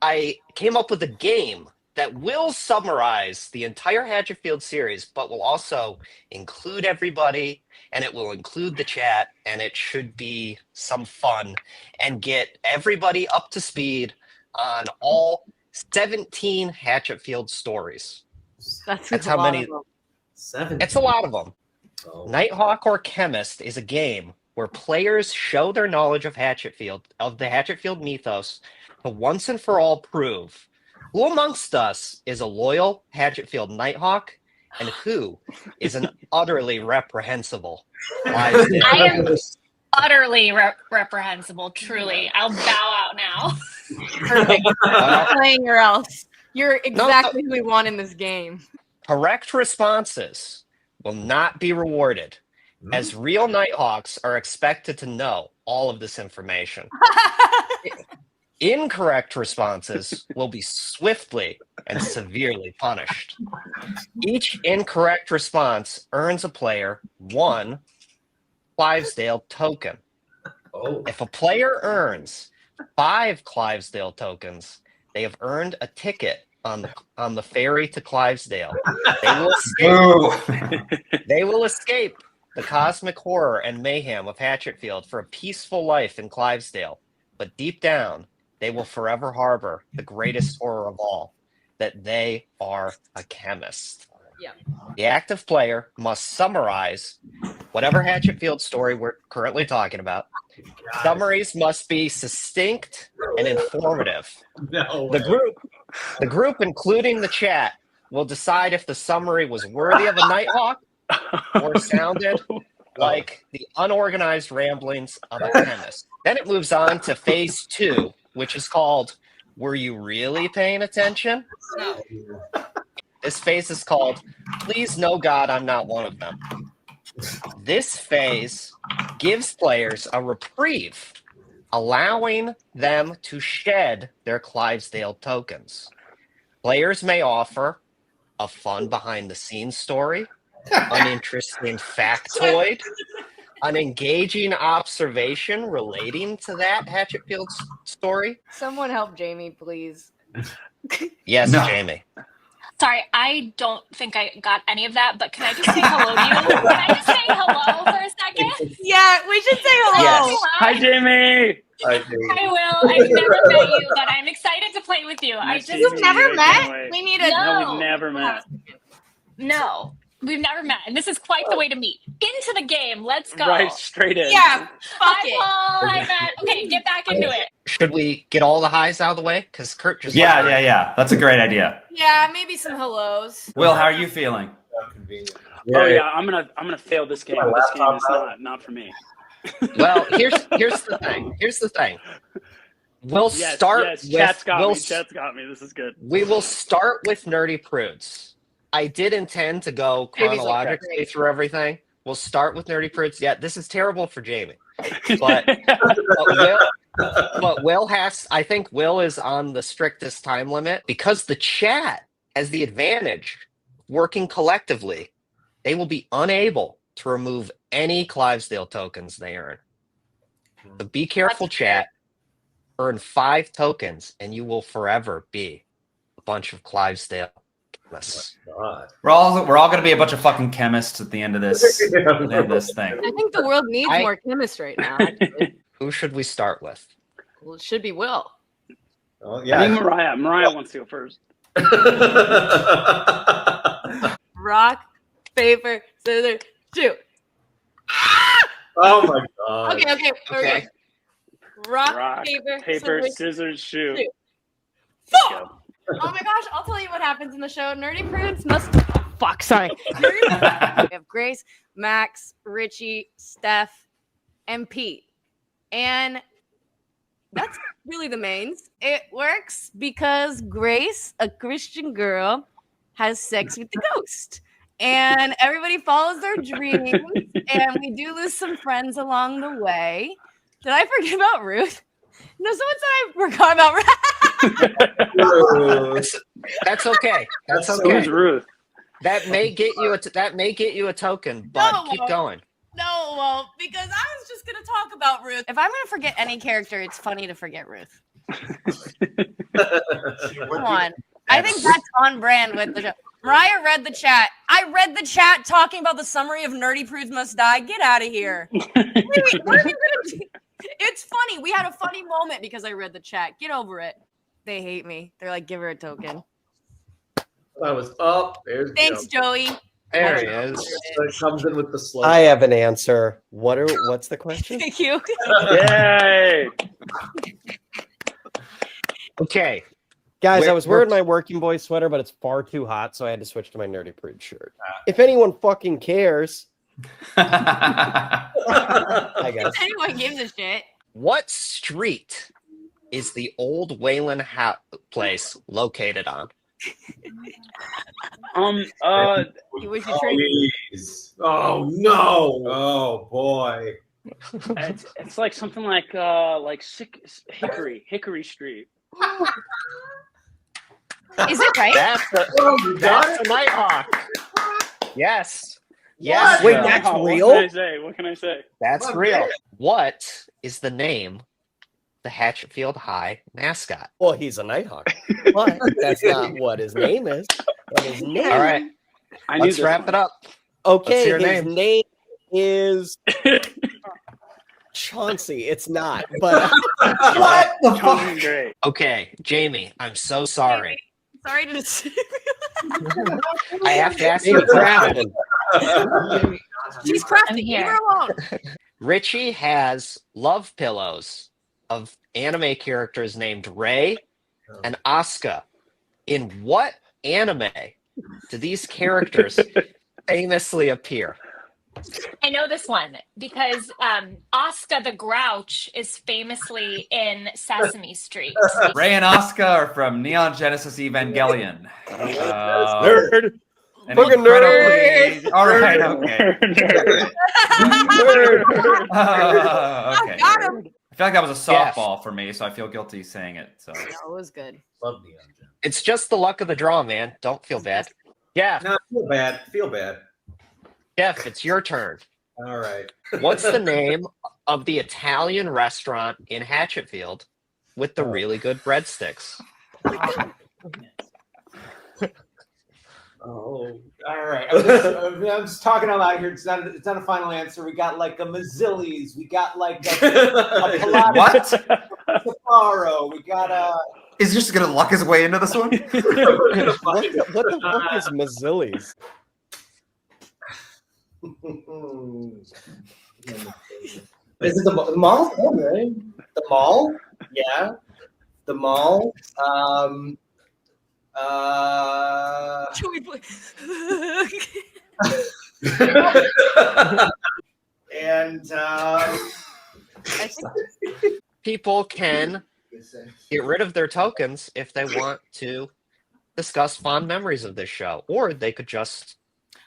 I came up with a game that will summarize the entire Hatchetfield series, but will also include everybody, and it will include the chat, and it should be some fun and get everybody up to speed on all 17 Hatchetfield stories. That's how many. 7. It's a lot of them. Oh. Nighthawk or Chemist is a game where players show their knowledge of Hatchetfield, of the Hatchetfield mythos, to once and for all prove who amongst us is a loyal Hatchetfield Nighthawk and who is an utterly reprehensible Clydesdale. I am utterly reprehensible, truly. I'll bow out now. Perfect. Playing or else. You're exactly who we want in this game. Correct responses will not be rewarded, as real Nighthawks are expected to know all of this information. Incorrect responses will be swiftly and severely punished. Each incorrect response earns a player 1 Clydesdale token. Oh. If a player earns 5 Clydesdale tokens, they have earned a ticket on the ferry to Clydesdale. They will escape the cosmic horror and mayhem of Hatchetfield for a peaceful life in Clydesdale. But deep down, they will forever harbor the greatest horror of all, that they are a chemist. Yeah. The active player must summarize whatever Hatchetfield story we're currently talking about. Summaries must be succinct and informative. No The group, including the chat, will decide if the summary was worthy of a Nighthawk or sounded like the unorganized ramblings of a chemist. Then it moves on to phase 2, which is called Were You Really Paying Attention? No. This phase is called Please No God, I'm Not One of Them. This phase gives players a reprieve, allowing them to shed their Clydesdale tokens. Players may offer a fun behind-the-scenes story, an interesting factoid, an engaging observation relating to that Hatchetfield story. Someone help Jamie, please. Yes, No. Jamie. Sorry, I don't think I got any of that, but can I just say hello to you? Can I just say hello for a second? Yeah, we should say hello. Yes. Hi, Jamie. Hi, Will. I've never met you, but I'm excited to play with you. Nice to You've meet never you. I can't met? wait. We need a No. We've never met. No, we've never met, and this is quite the way to meet. Into the game. Let's go. Right, straight in. Yeah, fuck Hi, it. Paul. Hi, Matt. Okay, get back into it. Should we get all the highs out of the way? Because Kurt just Yeah. That's a great idea. Yeah, maybe some hellos. Will, how are you feeling? Convenient. Oh yeah, I'm gonna fail this game. My This game laptop is not for me. Well, here's the thing. Here's the thing. We'll start with Chat's got me. Chat's got me. This is good. we will start with Nerdy Prudes. I did intend to go Jamie's like, chronologically great. through everything. We'll start with Nerdy Prudes. Yeah, this is terrible for Jamie. But Will has, I think Will is on the strictest time limit because the chat has the advantage. Working collectively, they will be unable to remove any Clydesdale tokens they earn. So be careful, chat. Earn 5 tokens, and you will forever be a bunch of Clydesdale chemists. God. We're all going to be a bunch of fucking chemists at the end of this thing. I think the world needs more chemists right now. Actually. Who should we start with? Well, it should be Will. Oh, I yeah. think Mariah wants to go first. Rock, paper, scissors, shoot. Oh my God. Okay. Rock, paper, scissors, shoot. shoot. Let's go. Oh my gosh, I'll tell you what happens in the show. Nerdy Prudes must. Fuck, sorry. Nerdy Prudes. We have Grace, Max, Richie, Steph, and Pete. And that's really the mains. It works because Grace, a Christian girl, has sex with the ghost. And everybody follows their dreams. And we do lose some friends along the way. Did I forget about Ruth? No, someone said I forgot about Ruth. That's okay. That's That's okay. Who's Ruth? That may get you a token, but No, keep going. No, well, because I was just going to talk about Ruth. If I'm going to forget any character, it's funny to forget Ruth. Come on. I think that's on brand with the show. Mariah read the chat. I read the chat talking about the summary of Nerdy Prudes Must Die. Get out of here. Wait, what are you gonna do? It's funny. We had a funny moment because I read the chat. Get over it. They hate me. They're like, give her a token. I was up. There's Thanks, Joey. There he is. So it comes in with the slow. I have an answer. What's the question? Thank you. Yay! Okay. Guys, I We're- was wearing my working boy sweater, but it's far too hot, so I had to switch to my Nerdy Prude shirt. If anyone fucking cares, I guess. If anyone gives a shit. What street is the old Wayland place located on? You wish you traded. Jeez. Oh no! Oh boy! It's like something like Hickory Street. Is it right? That's a Nighthawk. Yes. Yes. Wait, Joe. that's What real? can I say? What can I say? That's Come on, real. man. What is the name of the Hatchetfield High mascot? Well, he's a Nighthawk. But that's not what his name is. What his name? All right. I knew Let's this wrap one. it up. Okay, What's your his name? name is Chauncey. It's not, but What the fuck? Chauncey's great. Okay, Jamie, I'm so sorry. Sorry to deceive I have to ask Hey, you a question. Crafton. She's crafty. I'm Leave here. her alone. Richie has love pillows of anime characters named Ray and Asuka. In what anime do these characters famously appear? I know this one because Oscar the Grouch is famously in Sesame Street. Ray and Asuka are from Neon Genesis Evangelion. Nerd. And Fucking incredibly- All right, okay. Nerd. Okay. Got him. I feel like that was a Yes. softball for me, so I feel guilty saying it. So No, it was good. Love Neon Gem. It's just the luck of the draw, man. Don't feel bad. Yeah, No, feel bad. Feel bad. Jeff, it's your turn. All right. What's the name of the Italian restaurant in Hatchetfield with the really good breadsticks? Oh, all right. I'm just talking out loud here. It's not a final answer. We got like a Mazzilli's. We got like a Pilates what? Safaro. We got a. Is he just gonna luck his way into this one? What the fuck is Mazzilli's? Is it the mall? Oh, right. The mall? Yeah. The mall. Joey, please. And I think People can get rid of their tokens if they want to discuss fond memories of this show, or they could just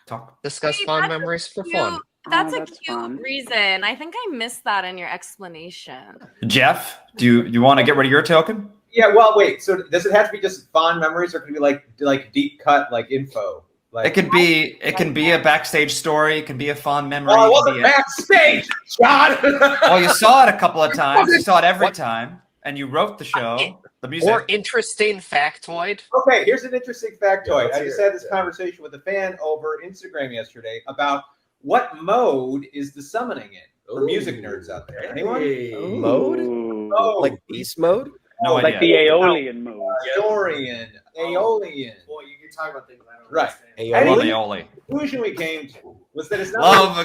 Talk. discuss Wait, fond that's a memories for cute- fun. That's Oh, a that's cute fun. reason. I think I missed that in your explanation. Jeff, do you want to get rid of your token? yeah, well, wait. So does it have to be just fond memories, or can it be like deep cut like info? Like, It can be a backstage story. It can be a fond memory. oh, I it can wasn't be backstage, John. well, you saw it a couple of times. You saw it every time, and you wrote the show, the music. Or interesting factoid. Okay, here's an interesting factoid. let's I just hear had it. this conversation with a fan over Instagram yesterday about what mode is the summoning in for music nerds out there. Anyone? Hey. Mode? Ooh. Oh, Like beast mode? No like idea. the Aeolian mode. Dorian, Aeolian. Boy, you can talk about things I don't Right. understand. Love Anyway, aioli. the conclusion we came to was that it's not, Love a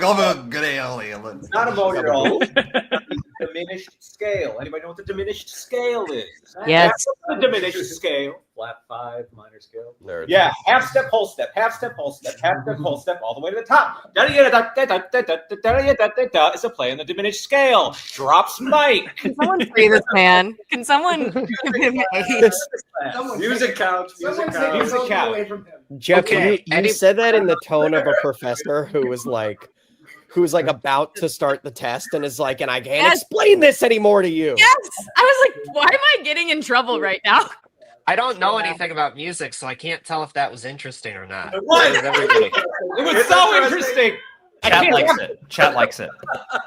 good aioli. it's not a mode at all. It's a diminished scale. Anybody know what the diminished scale is? Yes. That's the diminished scale. Flat 5, minor scale. Nerd. Yeah, half step, whole step, half step, whole step, half step, whole step, all the way to the top. It's a play on the diminished scale. Drops mic. Can someone free this man? Can someone give him a... Music couch. Music couch. Music couch. Away from him. Jeff, Okay, you said that in the tone of a professor who was like about to start the test and is like, and I can't Yes. explain this anymore to you. Yes! I was like, why am I getting in trouble right now? I don't know anything about music, so I can't tell if that was interesting or not. It was. Everybody. It was so interesting. Chat likes it. Chat likes it.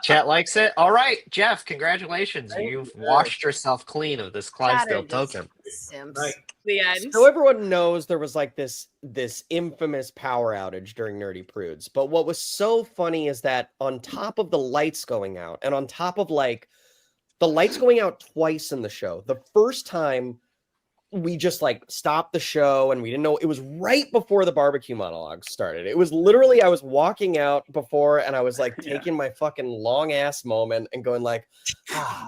Chat likes it. All right, Jeff, congratulations. You've washed yourself clean of this Clydesdale token. Simps. Right. The end. So everyone knows there was like this infamous power outage during Nerdy Prudes. But what was so funny is that on top of the lights going out, and on top of like the lights going out twice in the show, the first time we just like stopped the show and we didn't know, it was right before the barbecue monologue started. It was literally, I was walking out before and I was like taking my fucking long ass moment and going like,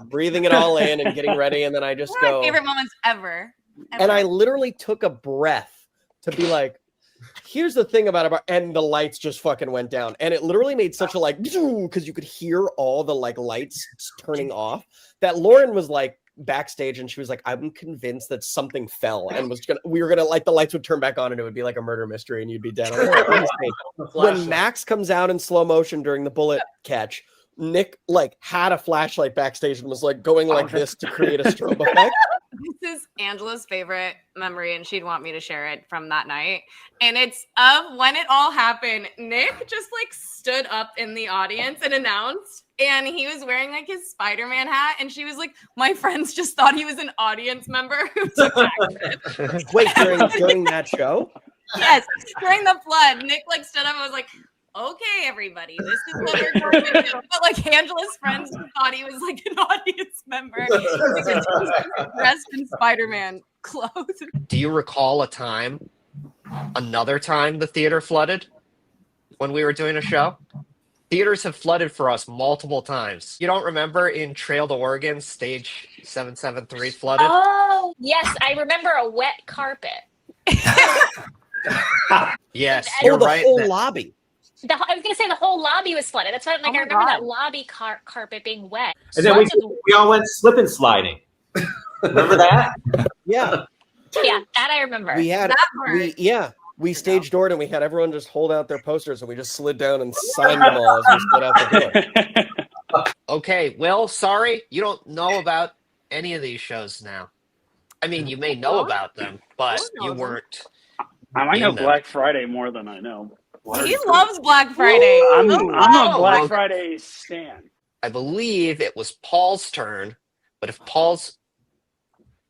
breathing it all in and getting ready. And then I just One of go, my favorite moments ever. and I literally took a breath to be like, here's the thing about it. And the lights just fucking went down. And it literally made such a like, because you could hear all the like lights turning off, that Lauren was like backstage and she was like, I'm convinced that something fell and we were gonna like the lights would turn back on and it would be like a murder mystery and you'd be dead. When Max comes out in slow motion during the bullet catch, Nick like had a flashlight backstage and was like going like this to create a strobe effect. This is Angela's favorite memory, and she'd want me to share it from that night. And it's of when it all happened. Nick just like stood up in the audience and announced, and he was wearing like his Spider-Man hat, and she was like, "My friends just thought he was an audience member who took action." Wait, during that show? Yes, during the flood, Nick like stood up and was like, "Okay, everybody, this is what we're going to do." But like Angela's friends thought he was like an audience member because he was dressed in Spider-Man clothes. Do you recall another time the theater flooded when we were doing a show? Theaters have flooded for us multiple times. You don't remember in Trail to Oregon, stage 773 flooded? Oh, yes. I remember a wet carpet. Yes, Oh, you're the right. whole lobby. I was going to say the whole lobby was flooded. That's why I'm like, Oh I my remember God. that lobby carpet being wet. And then we all went slip and sliding. Remember that? Yeah. Yeah, that I remember. We had That we stage doored and we had everyone just hold out their posters and we just slid down and signed them all as we slid out the door. Okay, Will, sorry, you don't know about any of these shows now. I mean, you may know about them, but you weren't. I know in them. Black Friday more than I know. He loves Black Friday. I'm wow. a Black Friday stan. I believe it was Paul's turn, but if Paul's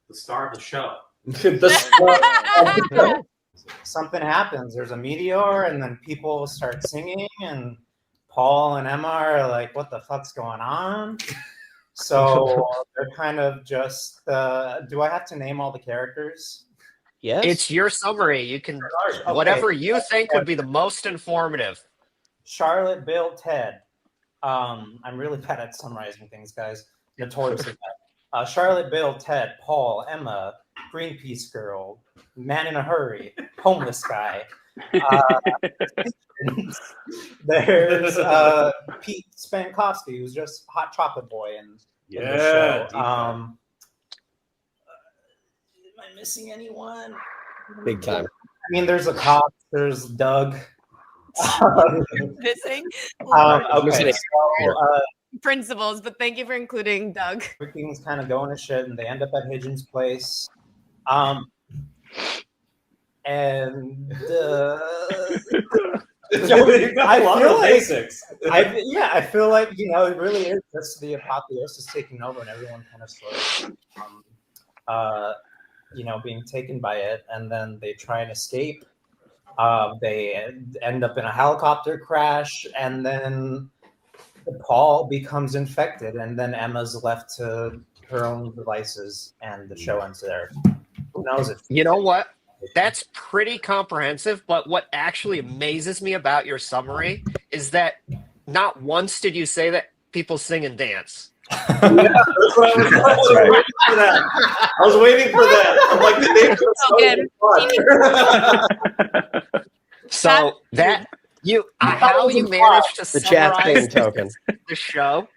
The star of the show. Something happens. There's a meteor, and then people start singing, and Paul and Emma are like, "What the fuck's going on?" So they're kind of just. Do I have to name all the characters? Yes. it's your summary, you can Okay. whatever you think would be the most informative. Charlotte, Bill, Ted. I'm really bad at summarizing things, guys. Notoriously bad. Charlotte, Bill, Ted, Paul, Emma, Greenpeace Girl, Man in a Hurry, Homeless Guy. There's Pete Spankowski, who's just Hot Chocolate Boy in the show. Am I missing anyone? Big time. I mean, there's a cop. There's Doug. Missing Okay, so principles, but thank you for including Doug. everything's kind of going to shit, and they end up at Higgins' place. And I love the basics. I feel like it really is just the apotheosis taking over, and everyone kind of slowly, being taken by it, and then they try and escape. They end up in a helicopter crash, and then Paul becomes infected, and then Emma's left to her own devices, and the show ends there. Who knows if You know what? That's pretty comprehensive, but what actually amazes me about your summary is that not once did you say that people sing and dance. That's what I was waiting for that. I'm like, the names are So that how you managed to The chat summarize token. the show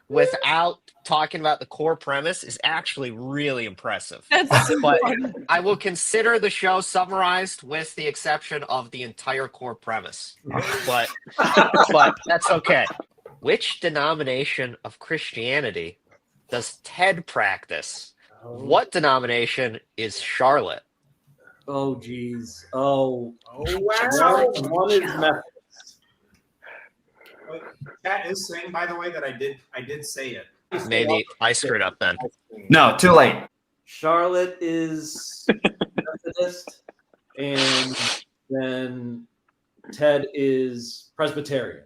without talking about the core premise is actually really impressive. But I will consider the show summarized with the exception of the entire core premise. But that's okay. Which denomination of Christianity does Ted practice? What denomination is Charlotte? Oh, geez. Oh. wow. One is Methodist. Chat is saying, by the way, that I did say it. Maybe I screwed up then. No, too late. Charlotte is Methodist, and then Ted is Presbyterian.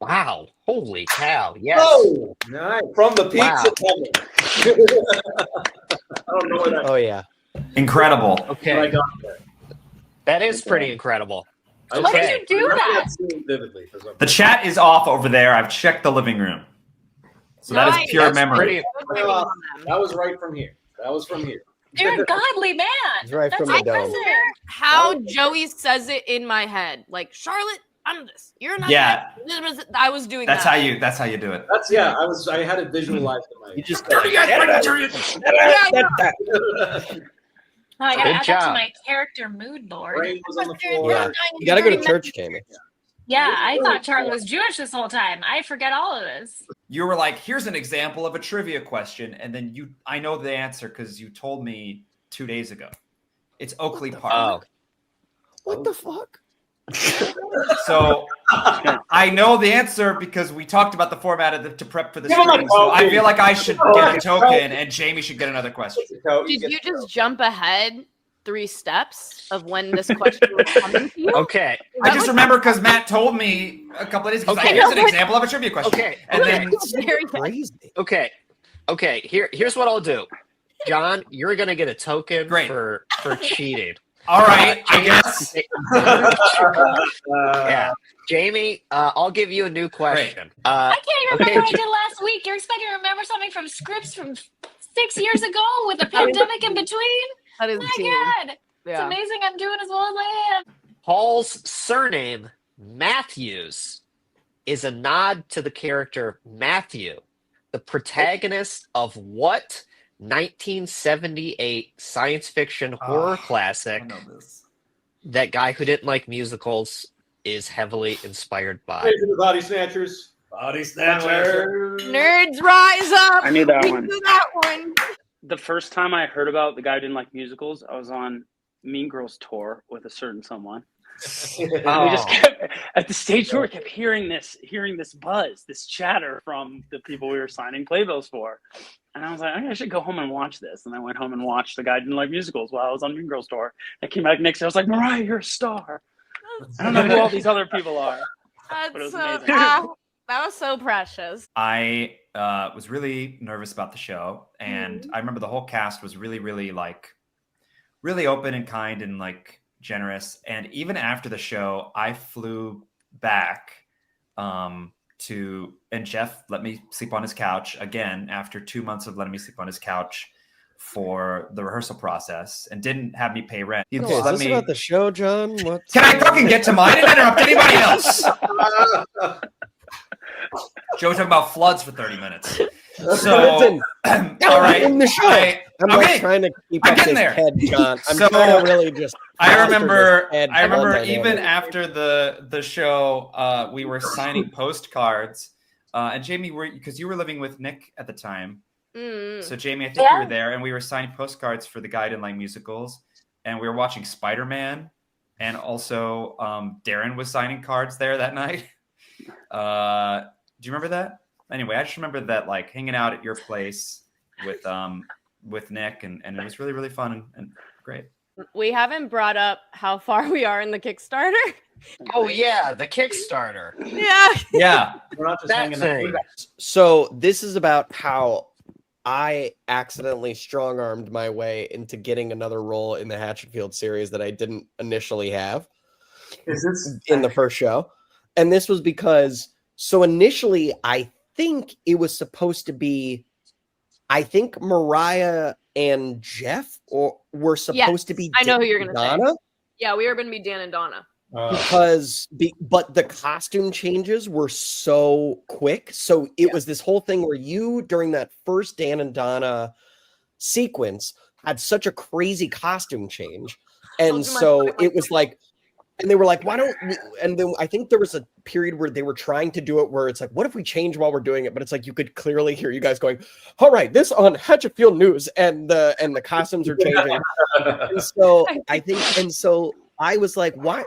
Wow. Holy cow. Yes. Oh, nice. From the peaks Wow. of heaven. I don't know where that. Oh yeah. Incredible. But I Okay. got there. That is pretty incredible. I Why Okay. did you do remember that? scene vividly for some The chat is off over there. I've checked the living room. So that Nice. is pure That's memory. pretty- That was right from here. That was from here. You're a godly man. It's right from That's the dome. impressive. How Joey says it in my head, like Charlotte, I'm this. You're not. Yeah. that." I was doing That's that. how you do it. That's I had it visualized in my You just Dirty guys, Presbyterian. Oh, I gotta Good add that job. to my character mood board. brain was on the Yeah. floor. You gotta go to church, Jamie. Yeah, I thought Charlie was Jewish this whole time. I forget all of this. You were like, here's an example of a trivia question, and then I know the answer because you told me 2 days ago. It's Oakley Park. Oh. What the fuck? So I know the answer because we talked about the format to prep for the Give him a stream. So I token. feel like I should get a token, and Jamie should get another question. Did you just jump ahead 3 steps of when this question was coming to you? Okay. I just remember because Matt told me a couple of days ago. Okay. Here's an example of a trivia question. Okay. And then Very good. Crazy. Okay. Here's what I'll do. John, you're gonna get a token Great. for cheating. all right, I guess. Yeah. Jamie, I'll give you a new question. I can't even okay. remember what I did last week. You're expecting to remember something from scripts from 6 years ago with a pandemic in between? That is My cheating. God. It's Yeah. amazing I'm doing as well as I am. Paul's surname, Matthews, is a nod to the character Matthew, the protagonist of what 1978 science fiction horror classic I know this. that guy who didn't like musicals is heavily inspired by? Praise the Body Snatchers. Body Snatchers. Nerds rise up. I knew that We one. knew that one. The first time I heard about the guy who didn't like musicals, I was on Mean Girls tour with a certain someone. And we just kept at the stage tour, we kept hearing this buzz, this chatter from the people we were signing playbills for. And I was like, I should go home and watch this. And I went home and watched The Guy Who Didn't Like Musicals while I was on Mean Girls tour. I came back next day, I was like, Mariah, you're a star. I don't know who all these other people are. But it That's was so, amazing. that was so precious. I was really nervous about the show, and I remember the whole cast was really, really really open and kind and like generous. And even after the show, I flew back and Jeff let me sleep on his couch again after 2 months of letting me sleep on his couch for the rehearsal process and didn't have me pay rent. He Okay, just is let this me. about the show, John? What? Can I fucking get to mine and interrupt anybody else? Joe talking about floods for 30 minutes. So, Listen, all right. in the show. I'm okay. like trying to keep I'm up getting this there. head, John. I'm So, trying to really just. I foster remember this head dynamic. even after the show, we were signing postcards. And Jamie, because you were living with Nick at the time. So Jamie, I think you were there, and we were signing postcards for The Guy Who Didn't Like Musicals, and we were watching Spider-Man, and also Darren was signing cards there that night. Do you remember that? Anyway, I just remember that like hanging out at your place with Nick, and it was really, really fun and great. We haven't brought up how far we are in the Kickstarter. Oh yeah, the Kickstarter. Yeah. Yeah. We're not just That hanging thing. out. So this is about how I accidentally strong-armed my way into getting another role in the Hatchetfield series that I didn't initially have Is this in the first show. And this was because, so initially, I think it was supposed to be, I think Mariah and Jeff were supposed to be I know who you're gonna say. Donna. Yeah, we were going to be Dan and Donna. But the costume changes were so quick. So it was this whole thing where you, during that first Dan and Donna sequence, had such a crazy costume change. And so it was like, and they were like, why don't we? And then I think there was a period where they were trying to do it where it's like, what if we change while we're doing it? But it's like you could clearly hear you guys going, all right, this on Hatchetfield News, and the costumes are changing. And so I think, and so I was like, why?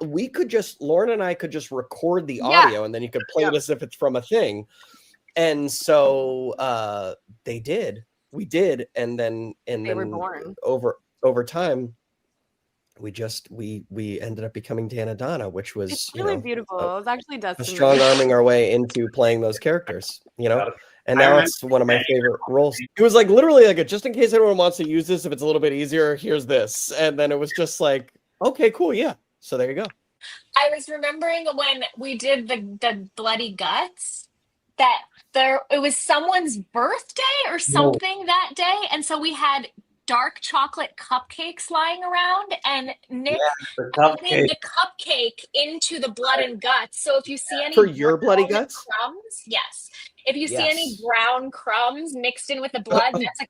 we could just, Lauren and I could just record the audio, and then you could play it as if it's from a thing. And so they did. We did, and then were born. over time, we ended up becoming Dana Donna, which was It's really beautiful. It was actually Destiny. strong arming our way into playing those characters, you know. And now it's one of my favorite roles. It was like literally like just in case anyone wants to use this, if it's a little bit easier, here's this. And then it was just like, okay, cool, yeah. So there you go. I was remembering when we did the bloody guts that it was someone's birthday or something that day, and so we had dark chocolate cupcakes lying around, and Nick made the cupcake into the blood and guts. So if you see any for your bloody guts crumbs, if you see any brown crumbs mixed in with the blood, that's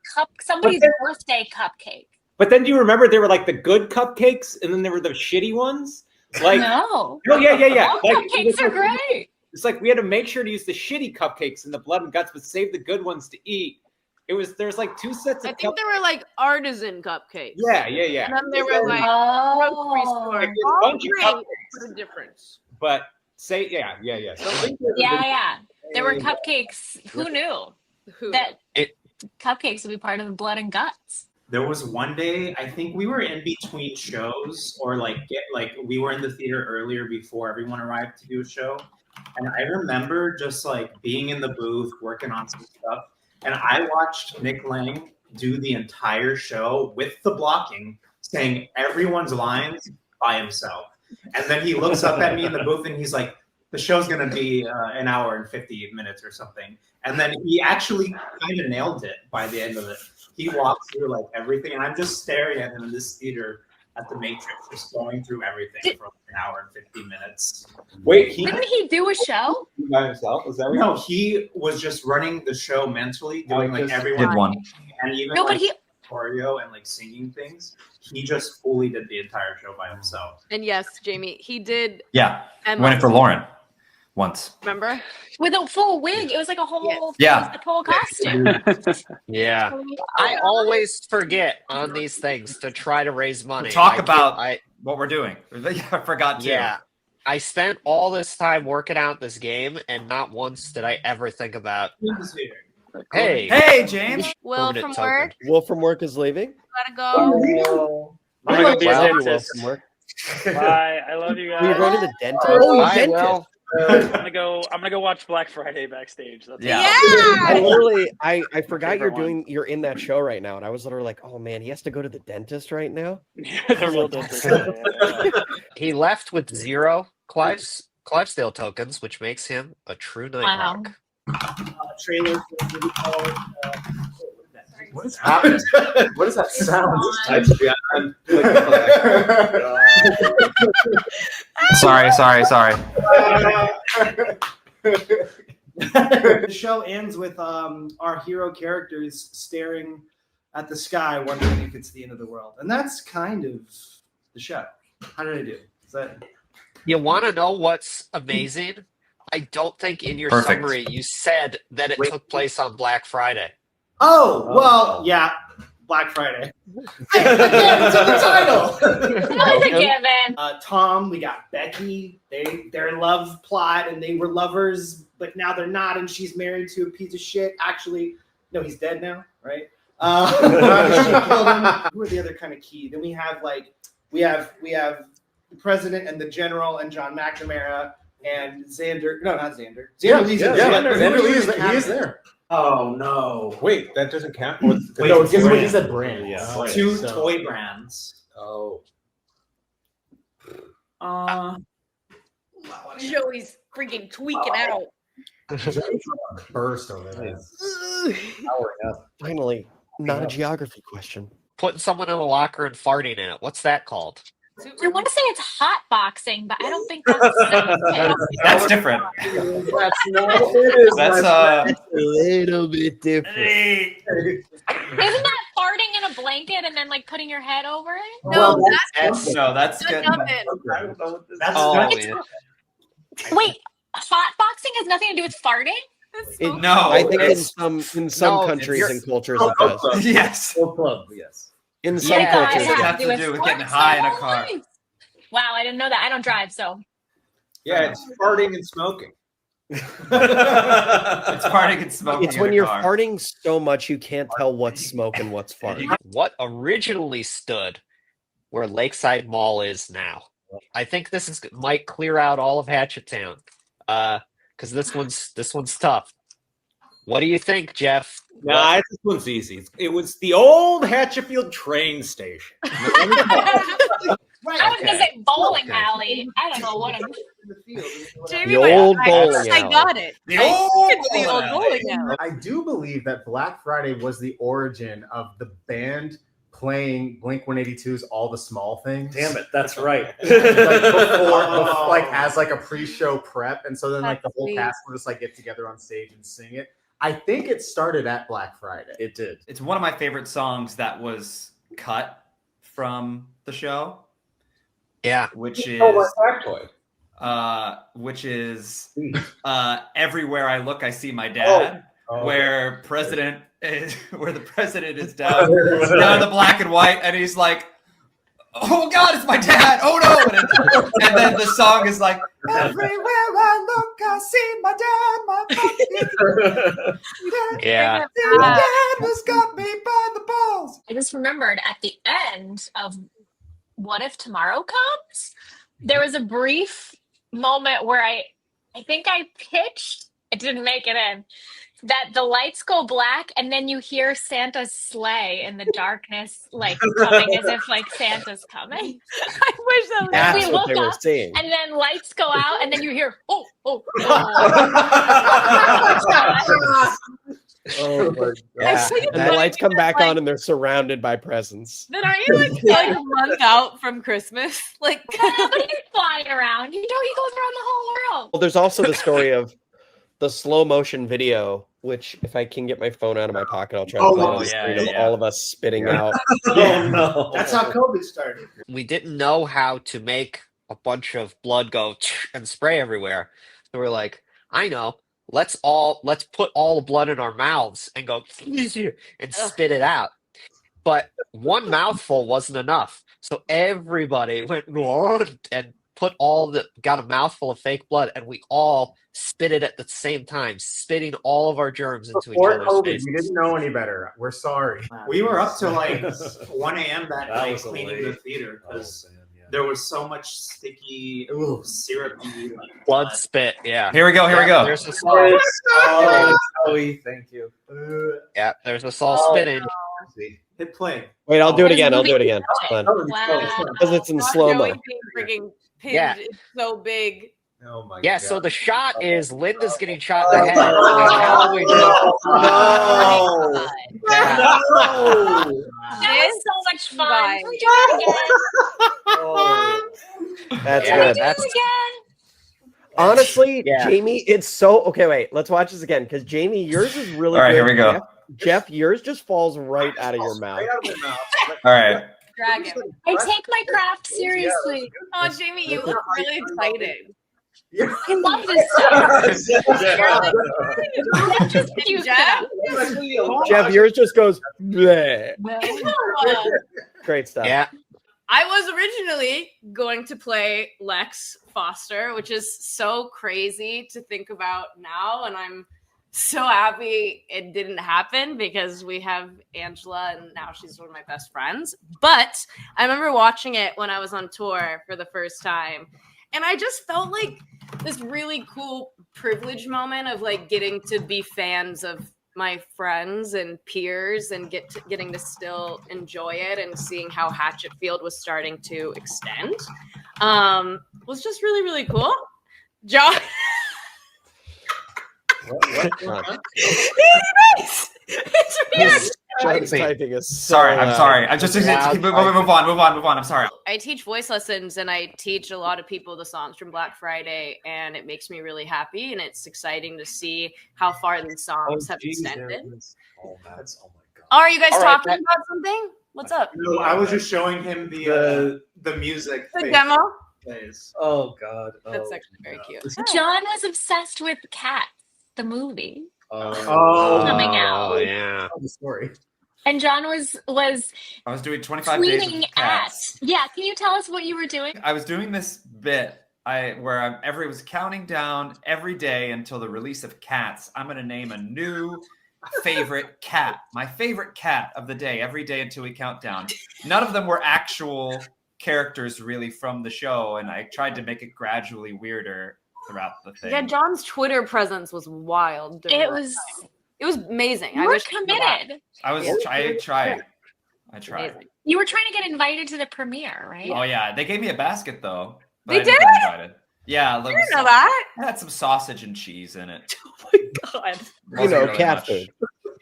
somebody's birthday cupcake. But then do you remember there were like the good cupcakes and then there were the shitty ones? Like no. Oh yeah. All cupcakes are great. It's like we had to make sure to use the shitty cupcakes and the blood and guts, but save the good ones to eat. There's like two sets of I think there were like artisan cupcakes. Yeah. And then there were like grocery store. Like All great for the difference. But So there were cupcakes. Who knew that cupcakes would be part of the blood and guts? There was one day, I think we were in between shows, or we were in the theater earlier before everyone arrived to do a show. And I remember just like being in the booth, working on some stuff. And I watched Nick Lang do the entire show with the blocking, saying everyone's lines by himself. And then he looks up at me in the booth and he's like, the show's going to be an hour and 50 minutes or something. And then he actually kind of nailed it by the end of it. He walks through like everything. And I'm just staring at him in this theater at the Matrix, just going through everything for like an hour and 50 minutes. Wait, didn't he do a show by himself? Was that right? No, he was just running the show mentally, doing like everyone. Did one. And even No, but he choreo and like singing things. He just fully did the entire show by himself. And yes, Jamie, he did. Yeah, Emma. went it for Lauren once. Remember? with a full wig. It was like a whole Yeah. a full costume. Yeah. I always forget on these things to try to raise money. Talk about what we're doing. I forgot to. Yeah. I spent all this time working out this game, and not once did I ever think about, hey, James. Will from work. Will from work is leaving. Gotta go. I'm gonna be a Wow, Will dentist. from work. Bye. I love you guys. You're going to the dentist. Oh, you bye, dentist. Will. I'm gonna go watch Black Friday backstage. That's I forgot Favorite you're in that show right now, and I was literally like, oh man, he has to go to the dentist right now. the real dentist. He left with 0 Clivesdale tokens, which makes him a true Nighthawk. Trailer for a movie called. What is happening? What is that sound? Sorry. The show ends with our hero characters staring at the sky, wondering if it's the end of the world, and that's kind of the show. How did I do? Is that? You want to know what's amazing? I don't think in your Perfect. summary you said that it took place on Black Friday. Oh well, yeah, Black Friday. Again, it's in the title. That's a given. Tom, we got Becky. Their love plot, and they were lovers, but now they're not, and she's married to a piece of shit. Actually, no, he's dead now, right? She killed him. Who are the other kind of key? Then we have we have the president and the general and John McNamara and Xander. No, not Xander. Xander Lee's Xander Lee he is there. Oh no! Wait, that doesn't count. Wait, No, it's brand. he said brand. Yeah. Two toy brands. Oh. Joey's freaking tweaking out. Burst over there. Finally, not a geography question. Putting someone in a locker and farting in it. What's that called? I want to say it's hot boxing, but I don't think that's That's different. That's not it is. That's a little bit different. Isn't that farting in a blanket and then like putting your head over it? No, that's good. Wait, hot boxing has nothing to do with farting? No, I think in some no, countries it's- and cultures it does. Yes. Club, yes. In some Yeah, cultures, it it has has to do with getting sports high in a so car. nice. Wow, I didn't know that. I don't drive, so. Yeah, it's farting and smoking. It's farting and smoking. It's when you're farting so much you can't tell what's smoke and what's fart. What originally stood where Lakeside Mall is now. I think might clear out all of Hatchettown. Because this one's tough. What do you think, Jeff? Nah, this one's easy. It was the old Hatchetfield train station. Right. I was gonna say bowling alley. I don't know what I'm. Jamie, the old bowling alley. I got it. The old bowling alley. I do believe that Black Friday was the origin of the band playing Blink-182's "All the Small Things." Damn it, that's right. Like as like a pre-show prep, and so then like the whole cast would just like get together on stage and sing it. I think it started at Black Friday. It did. It's one of my favorite songs that was cut from the show. Yeah, which is Everywhere I Look, I See My Dad, where the president is down the black and white, and he's like, "Oh God, it's my dad! Oh no!" And then the song is like, "Everywhere I look, I see my dad, Yeah. My dad has got me by the balls." I just remembered at the end of What If Tomorrow Comes, there was a brief moment where I think I pitched, it didn't make it in, that the lights go black and then you hear Santa's sleigh in the darkness, like coming as if like Santa's coming. I wish that was. That's we what look they were up saying. and then lights go out and then you hear oh. Oh my God. And the lights come back on and they're surrounded by presents. Then aren't you like a month out from Christmas? Like, but he's flying around. You know, he goes around the whole world. Well, there's also the story of the slow motion video, which if I can get my phone out of my pocket, I'll try to play it on the screen of all of us spitting out. Oh no. That's how COVID started. We didn't know how to make a bunch of blood go and spray everywhere. So we're like, I know. Let's put all the blood in our mouths and go and spit it out. But one mouthful wasn't enough. So everybody went and got a mouthful of fake blood, and we all spit it at the same time, spitting all of our germs into each other's faces. We didn't know any better. We're sorry. We were up to like 1 a.m. that night cleaning the theater because there was so much sticky, syrupy blood spit. Yeah. Here we go. There's a song. Thank you. Yeah, there's a song spitting. Hit play. Wait, I'll do it again. Because it's in slow mo. Freaking pinned. Yeah. It's so big. Oh my Yeah, God. so the shot is Linda's getting shot in the head. And how we do- That was so much fun. Can we do that again? That's Yeah, good. Do it again. Honestly, Yeah. Jamie, it's so okay. Wait, let's watch this again because Jamie, yours is really All right, good. here we go. Jeff, yours just falls right out of your mouth. All right. Dragon. I take my craft seriously. Oh, Jamie, you look really excited. I love this stuff. That's just cute. Jeff? Jeff, yours just goes bleh. Great stuff. Yeah. I was originally going to play Lex Foster, which is so crazy to think about now, and I'm so happy it didn't happen because we have Angela and now she's one of my best friends. But I remember watching it when I was on tour for the first time, and I just felt like this really cool privilege moment of like getting to be fans of my friends and peers and getting to still enjoy it and seeing how Hatchetfield was starting to extend was just really, really cool. John. John's typing is so Sorry, I'm loud. sorry. I'm just move on. I'm sorry. I teach voice lessons and I teach a lot of people the songs from Black Friday, and it makes me really happy, and it's exciting to see how far the songs have extended. Oh my God. Are you guys All right, talking about something? What's up? No, I was just showing him the music. The face demo? plays. Oh God. That's actually very cute. John was obsessed with Cats, the movie. Oh, Coming out. Oh, yeah. the story. And John was I was doing 25 days tweeting with cats. Yeah, can you tell us what you were doing? I was doing this bit where it was counting down every day until the release of Cats. I'm going to name a new favorite cat, my favorite cat of the day, every day until we count down. None of them were actual characters really from the show, and I tried to make it gradually weirder throughout the thing. Yeah, John's Twitter presence was wild. It was amazing. You I were wish committed. I tried. Amazing. You were trying to get invited to the premiere, right? Oh yeah, they gave me a basket though. But They I didn't did? get invited. Yeah, I didn't know that. It had some sausage and cheese in it. God. You know, cat food.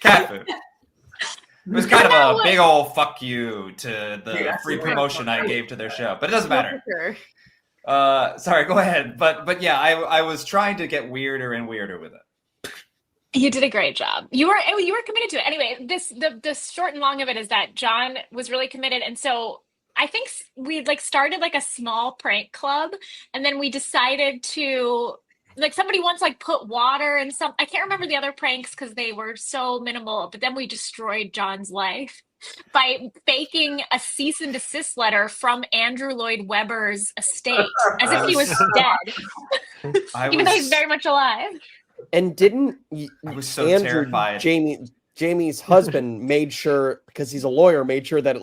Cat food. It was kind of a big old fuck you to the free promotion I gave to their show, but it doesn't matter. Sorry, go ahead. But yeah, I was trying to get weirder and weirder with it. You did a great job. You were committed to it. Anyway, the short and long of it is that John was really committed, and so I think we started like a small prank club, and then we decided to somebody once put water in some. I can't remember the other pranks because they were so minimal. But then we destroyed John's life by faking a cease and desist letter from Andrew Lloyd Webber's estate as if he was dead, even though he's very much alive. And didn't I was so Andrew, terrified. Jamie's husband made sure, because he's a lawyer, made sure that it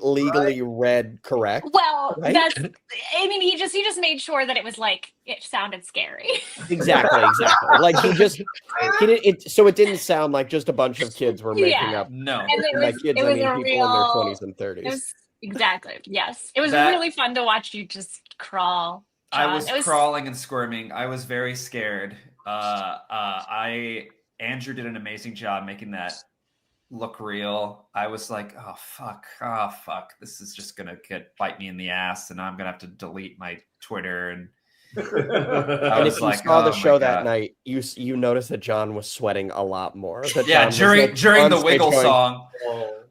legally read correct. Well, right? he just made sure that it was it sounded scary. Exactly. Like he didn't. So it didn't sound like just a bunch of kids were making up. No, And by kids, I mean people in their 20s and 30s. It was exactly, yes. It was That- really fun to watch you just crawl. John. I was crawling and squirming. I was very scared. Andrew did an amazing job making that look real. I was like, oh fuck, this is just gonna bite me in the ass, and I'm gonna have to delete my Twitter. And I And was if you like, saw oh the my show that God. night, you noticed that John was sweating a lot more. That Yeah, John was, during on the stage Wiggle going- song,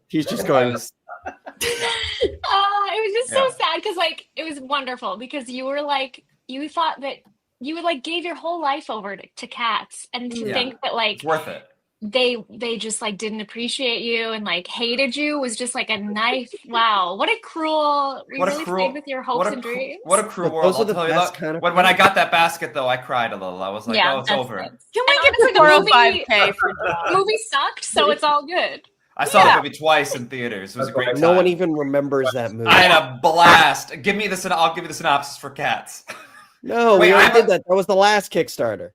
he's just going. It was just so sad because it was wonderful because you were you thought that you gave your whole life over to cats, and to think that it's worth it. they just didn't appreciate you and hated you was just a knife. Wow, what a cruel! We really played with your hopes and dreams. What a cruel But world! those are I'll the tell you best that. kind of When I got that basket, though, I cried a little. I was like, oh, it's that's over. nice. Can we And get honestly, the 405k for John? The movie sucked, so it's all good. I saw the movie twice in theaters. It was a great time. No one even remembers that movie. I had a blast. I'll give you the synopsis for Cats. No, Wait, we already I- did that. That was the last Kickstarter.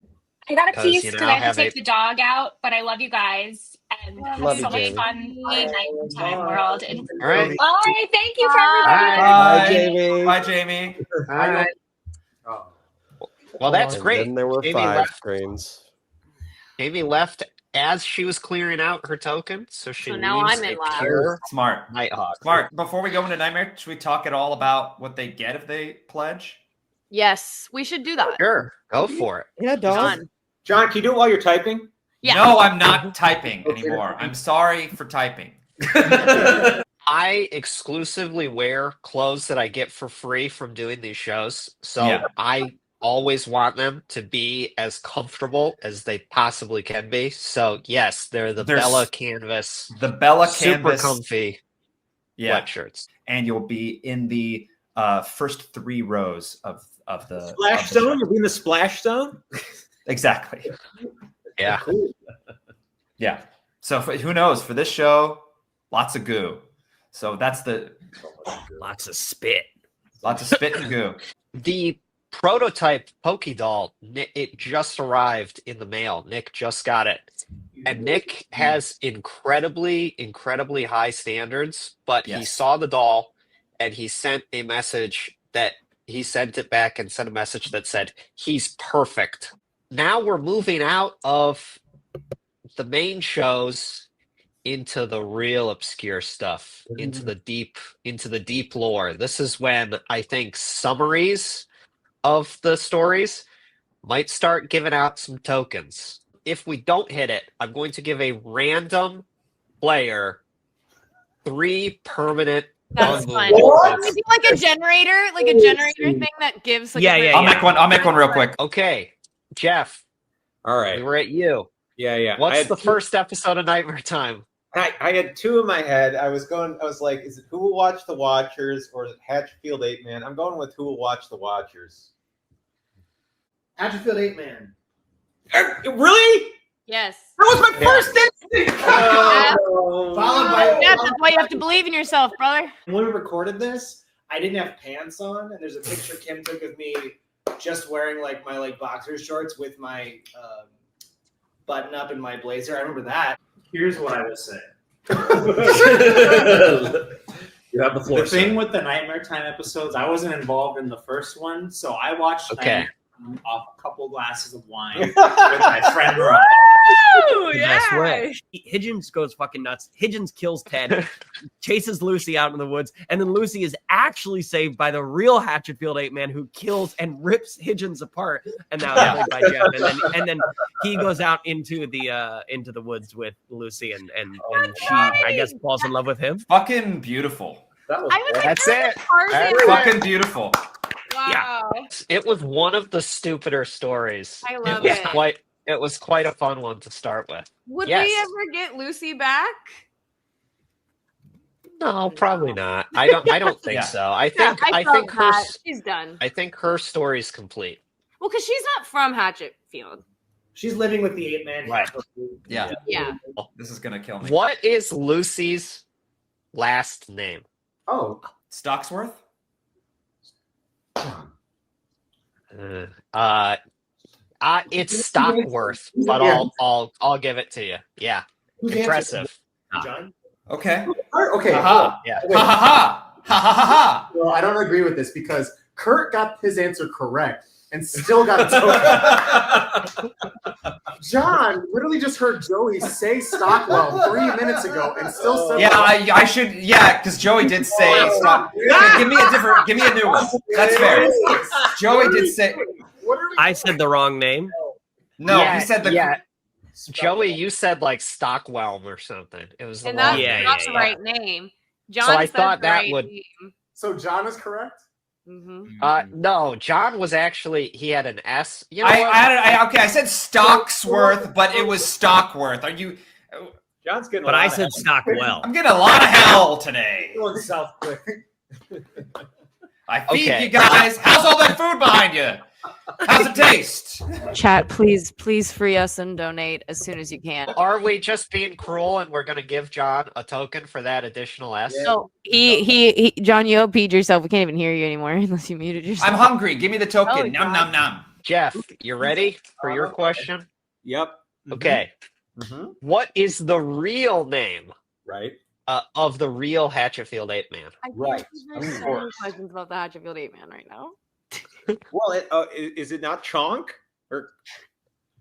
I got a 'Cause, piece you because know, I have have to take a- the dog out, but I love you guys and Love had you, so much Jamie. fun in nighttime world. And All right. bye. Thank you for Bye, everybody. Jamie. Bye, Jamie. Well, that's And great. then there were Jamie 5 left. screens. Jamie left as she was clearing out her token, so she So now leaves I'm in a last. pure Smart. Nighthawk. Smart. Before we go into Nightmare, should we talk at all about what they get if they pledge? Yes, we should do that. Sure, go for it. Yeah, dog. John. John, can you do it while you're typing? Yeah. No, I'm not typing anymore. I'm sorry for typing. I exclusively wear clothes that I get for free from doing these shows, so Yeah. I always want them to be as comfortable as they possibly can be. So yes, they're the There's Bella Canvas, The Bella super Canvas. comfy Yeah. sweatshirts. And you'll be in the first 3 rows of the Splash of the zone? show. You'll be in the splash zone? Exactly. Yeah. Yeah. So who knows? For this show, lots of goo. So that's Lots of spit. lots of spit and goo. The prototype Poké Doll, it just arrived in the mail. Nick just got it. And Nick has incredibly high standards, but he Yes. saw the doll and he sent a message that he sent it back and sent a message that said, he's perfect. Now we're moving out of the main shows into the real obscure stuff, into the deep lore. This is when I think summaries of the stories might start giving out some tokens. If we don't hit it, I'm going to give a random player 3 permanent That's unmovable fine. tokens. Maybe like a generator thing that gives Yeah, yeah, I'll make one real quick. Okay, Jeff, All right. we were at you. Yeah. What's the first episode of Nightmare Time? I had two in my head. I was like, is it Who Will Watch the Watchers or is it Hatchetfield 8 Man? I'm going with Who Will Watch the Watchers. Hatchetfield 8 Man. Really? Yes. That was my first instinct. Followed by That's why you have to believe in yourself, brother. when we recorded this, I didn't have pants on, and there's a picture Kim took of me just wearing like my boxer shorts with my button up and my blazer. I remember that. Here's what I would say. You have the floor. The thing with the Nightmare Time episodes, I wasn't involved in the first one, so I watched them off a couple glasses of wine with my friend Ron. Woo! Best Yeah. way. Higgins goes fucking nuts. Higgins kills Ted, chases Lucy out in the woods, and then Lucy is actually saved by the real Hatchetfield 8 Man who kills and rips Higgins apart. And now played by Jeff. And then he goes out into the woods with Lucy, and she, I guess, falls in love with him. Fucking beautiful. That was I was like, That's it. Tarzan. Fucking beautiful. Wow. It was one of the stupider stories. I love was it. It was quite a fun one to start with. Would Yes. we ever get Lucy back? No, probably not. I don't think so. I think she's done. I think her story's complete. Well, because she's not from Hatchetfield. She's living with the 8 Man. Right. Yeah. Yeah. This is gonna kill me. What is Lucy's last name? Oh, Stocksworth? It's Stockworth, but I'll give it to you. Yeah, Who's impressive. John? Okay. okay. Ha Yeah. ha ha ha ha ha. Well, I don't agree with this because Kurt got his answer correct and still got a token. John literally just heard Joey say Stockwell 3 minutes ago and still said, Yeah, I should. Yeah, because Joey did say Stock. Okay, give me a new one. That's fair. Joey did say. I said the wrong name. No, Yeah, he said the. yeah. Joey, you said like Stockwell or something. It was the And wrong that's name. not the right name. John So I said thought the that right would- name. So John is correct? No, John was actually he had an S. You know I said Stocksworth, but it was Stockworth. Are you? John's getting. But I said Stockwell. I'm getting a lot of hell today. Going south quick. I feed Okay. you guys. How's all that food behind you? How's it taste? Chat, please free us and donate as soon as you can. Are we just being cruel and we're gonna give John a token for that additional S? No, he John, you OP'd yourself. We can't even hear you anymore unless you muted yourself. I'm hungry. Give me the token. Oh, Nom God. nom nom. Jeff, you ready for your question? Yep. Okay. Mhm. What is the real name Right. of the real Hatchetfield 8 Man? Right. There's so many questions about the Hatchetfield 8 Man right now. Well, is it not Chonk or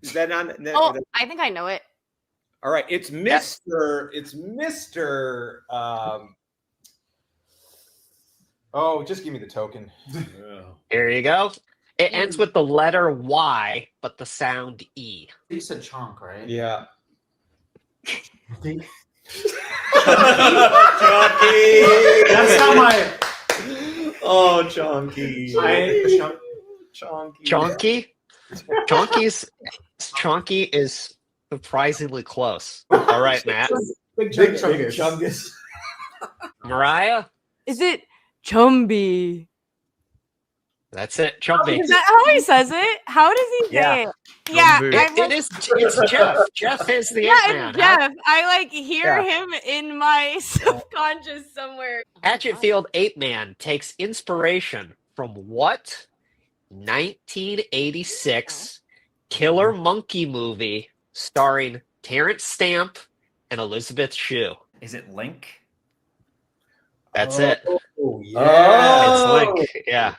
is that not? Oh, I think I know it. All right, it's Mr. It's Mr. Oh, just give me the token. Here you go. It ends with the letter Y, but the sound E. You said Chonk, right? Yeah. That's not my. Oh, Chonky. Chonky? Chonky is surprisingly close. All right, Matt. Big Chungus. Mariah? Is it Chumby? That's it. Chumby. Is that how he says it? How does he say Yeah. it? Yeah, It's Jeff. Jeff is the yeah, Ant-Man. it's Jeff. I like hear Yeah. him in my subconscious somewhere. Hatchetfield 8 Man takes inspiration from what 1986 killer monkey movie starring Terrence Stamp and Elizabeth Shue? Is it Link? That's it. Oh, yeah. It's Link. Yeah.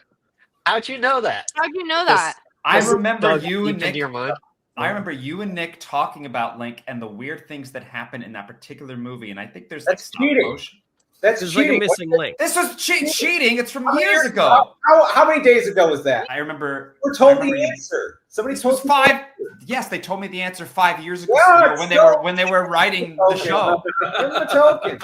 How'd you know that? How'd you know that? I remember Dug you and deep into Nick. your mind? I remember you and Nick talking about Link and the weird things that happen in that particular movie, and I think there's That's stop cheating. motion. That's There's like a cheating. missing link. This was cheating. It's from How many years ago. How many days ago was that? I remember. We're told I remember the you- answer. Somebody This was told 5. Yes, they told me the answer 5 years ago Yeah, when they were writing the show. Give him a token.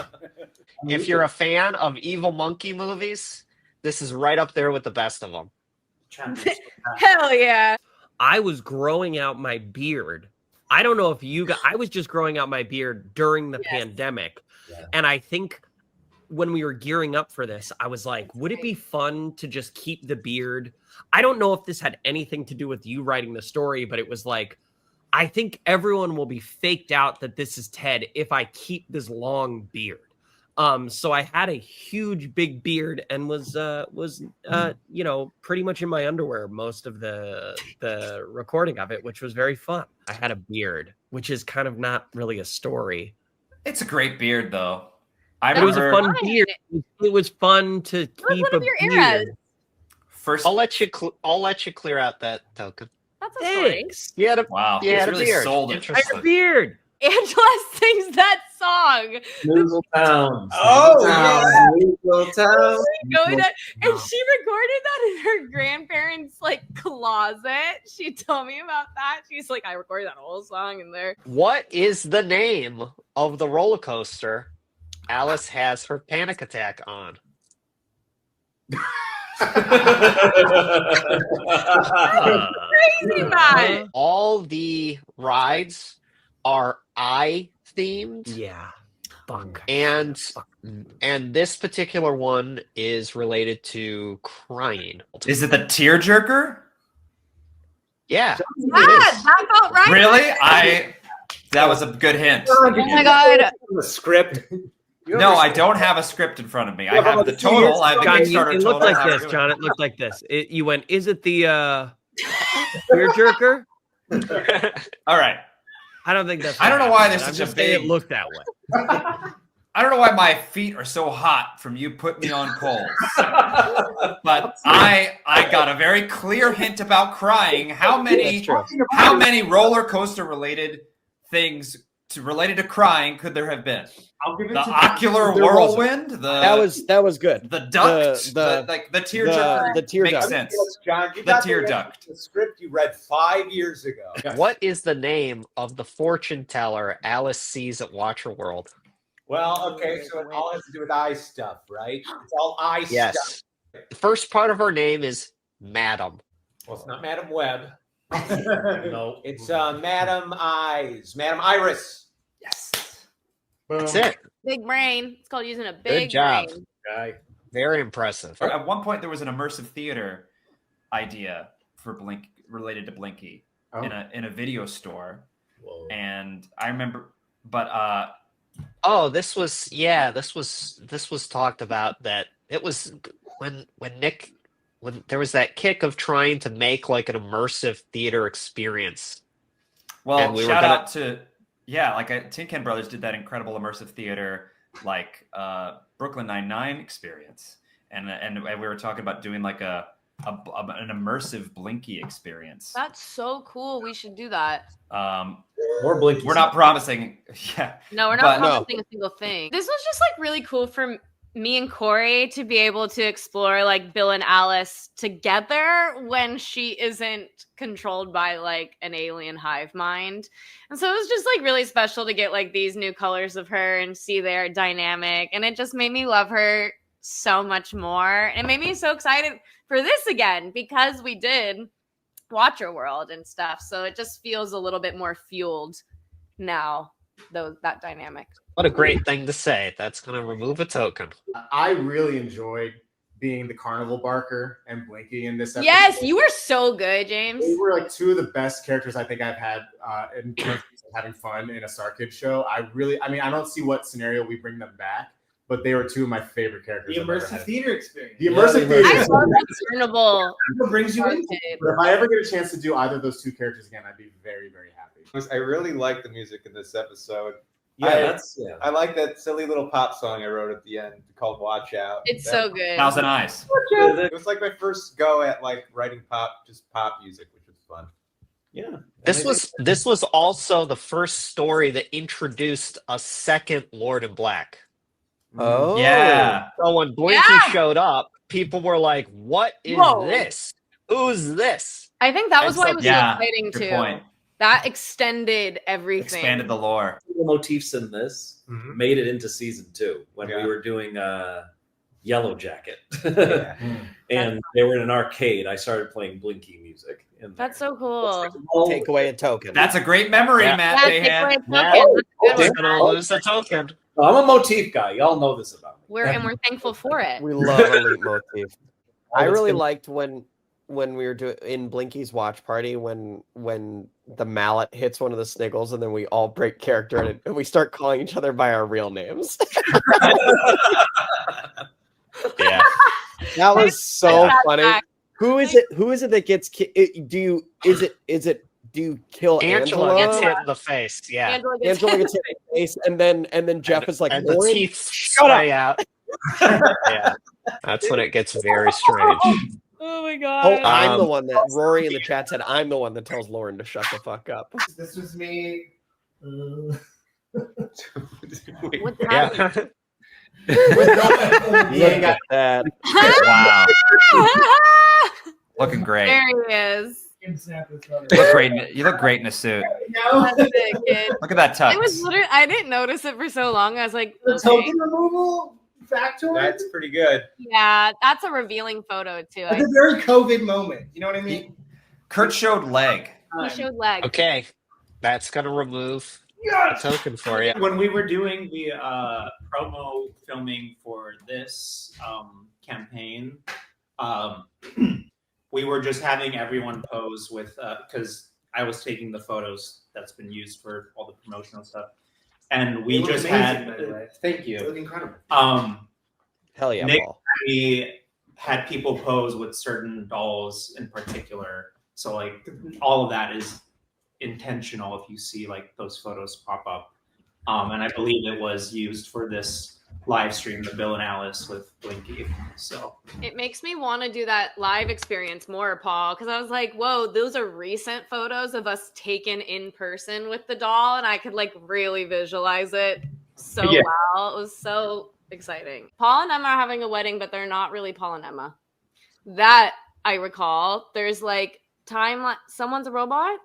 If you're a fan of evil monkey movies, this is right up there with the best of them. Hell yeah. I was growing out my beard I don't know if you guys, I was just growing out my beard during the pandemic. Yeah. And I think when we were gearing up for this, I was like, would it be fun to just keep the beard? I don't know if this had anything to do with you writing the story, but it was like, I think everyone will be faked out that this is Ted if I keep this long beard. So I had a huge big beard and was you know, pretty much in my underwear most of the recording of it, which was very fun. I had a beard, which is kind of not really a story. It's a great beard though. It was a fun beard. It was fun to keep one of a your beard. eras. First, I'll let you clear out that token. That's a story. Thanks. You had a wow. you had It's a really beard. sold it. I had a Interesting. beard. Angela sings that song. Noodle Town. Oh, yeah. Noodle Town. Going to, and she recorded that in her grandparents' like closet. She told me about that. She's like, I recorded that whole song in there. What is the name of the roller coaster Alice has her panic attack on? Crazy man. All the rides are eye themed. Yeah. Fuck. And this particular one is related to crying. Is it the tearjerker? Yeah. Yeah, that felt right. Really? That was a good hint. Oh my god. The script. No, I don't have a script in front of me. I have the total. I have the John, Kickstarter it total. looked like this, John. It looked like this. You went, is it the tearjerker? All right. I don't think that's. I don't know why this I'm is just a saying big. it looked that way. I don't know why my feet are so hot from you putting me on coals. But I got a very clear hint about crying. How many roller coaster related things related to crying could there have been? I'll give it The to ocular There whirlwind. That was good. The duct. The tear duct. the tear makes duct. sense. John, you The got tear the duct. The script you read 5 years ago. What is the name of the fortune teller Alice sees at Watcher World? Well, okay, so it all has to do with eye stuff, right? It's all eye stuff. Yes. The first part of her name is Madam. Well, it's not Madam Web. No. It's Madam Eyes, Madam Iris. Yes. That's it. Big brain. It's called using a big Good job. brain. Guy. Very impressive. At one point, there was an immersive theater idea for related to Blinky in a video store. Whoa. And I remember, but Oh, this was talked about that it was when there was that kick of trying to make like an immersive theater experience. well, And we were shout gonna- out to Tin Can Brothers did that incredible immersive theater like Brooklyn Nine-Nine experience, and we were talking about doing like an immersive Blinky experience. That's so cool. We should do that. More Blinky. We're not promising, yeah. No, we're But- not promising a single thing. This was just like really cool for me and Corey to be able to explore like Bill and Alice together when she isn't controlled by like an alien hive mind. And so it was just like really special to get like these new colors of her and see their dynamic. And it just made me love her so much more. And it made me so excited for this again because we did Watcher World and stuff. So it just feels a little bit more fueled now, that dynamic. What a great thing to say. That's going to remove a token. I really enjoyed being the carnival barker and Blinky in this episode. Yes, you were so good, James. They were like two of the best characters I think I've had in terms of having fun in a Star Kids show. I don't see what scenario we bring them back, but they were two of my favorite characters. The I've ever immersive had. theater experience. The immersive theater. I love discernible. What brings you in? But if I ever get a chance to do either of those two characters again, I'd be very, very happy. I really like the music in this episode. Yeah, I like that silly little pop song I wrote at the end called "Watch Out." It's so good. Thousand Eyes. It was like my first go at like writing pop music, which was fun. Yeah. This was also the first story that introduced a second Lord in Black. Oh. Yeah. So when Blinky showed up, people were like, "What is this? Who's this?" I think that was And why so- it was Yeah, so exciting good too. point. That extended everything. Expanded the lore. The motifs in this made it into season 2 when we were doing Yellow Jacket. And they were in an arcade. I started playing Blinky music. in there. That's so cool. Take away a token. That's a great memory, Yeah. Matt. Yeah, They take had. away a token. Matt, That's a good we're one. gonna lose the token. I'm a motif guy. Y'all know this about me. We're thankful for it. We love elite motif. I that's really gonna- liked when we were doing in Blinky's watch party when the mallet hits one of the sniggles and then we all break character and we start calling each other by our real names. Yeah. That was so Yeah. funny. Who is it? Who is it that gets? Do you kill Angela Angela? gets hit in the face. Yeah. Angela gets Angela gets hit in the face, and then Jeff is like, and the "Lauren, teeth shut up." spray out. Yeah. That's when it gets very strange. Oh my Oh, god. I'm the one that Rory in the chat said. I'm the one that tells Lauren to shut the fuck up. This was me. What's Yeah. happening? Look at that. Wow. Looking great. There he is. You look great. You look great in a suit. That's it, kid. Look at that tux. It was literally, I didn't notice it for so long. I was like, The okay. token removal factoid. That's pretty good. Yeah, that's a revealing photo too. It's a very COVID moment. You know what I mean? Kurt showed leg. He showed leg. Okay. That's gonna remove the token for you. When we were doing the promo filming for this campaign, we were just having everyone pose with because I was taking the photos that's been used for all the promotional stuff, and we They look just amazing, had. by the way. Thank They you. look incredible. Hell yeah, Nick, Paul. we had people pose with certain dolls in particular, so like all of that is intentional. If you see like those photos pop up, and I believe it was used for this live stream, the Bill and Alice with Blinky. So It makes me want to do that live experience more, Paul, because I was like, whoa, those are recent photos of us taken in person with the doll, and I could like really visualize it so Yeah. well. It was so exciting. Paul and Emma are having a wedding, but they're not really Paul and Emma. That I recall. There's like someone's a robot.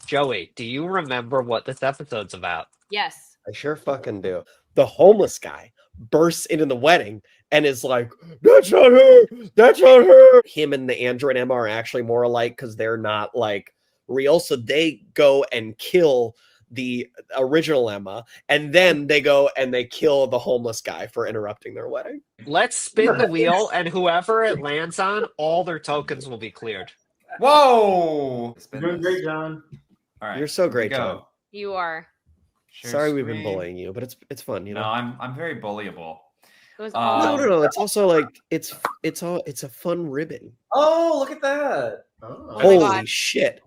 Joey, do you remember what this episode's about? Yes. I sure fucking do. The homeless guy bursts into the wedding and is like, "That's not her. That's not her." Him and the android Emma are actually more alike because they're not like real. So they go and kill the original Emma, and then they go and they kill the homeless guy for interrupting their wedding. Let's spin the wheel, and whoever it lands on, all their tokens will be cleared. Whoa! Doing great, John. All right, You're so here we great, go. John. You are. Share Sorry we've been screen. bullying you, but it's fun, you know. No, I'm very bullyable. It was No. It's also like it's a fun ribbon. Oh, look at that. Oh. my Holy God. shit!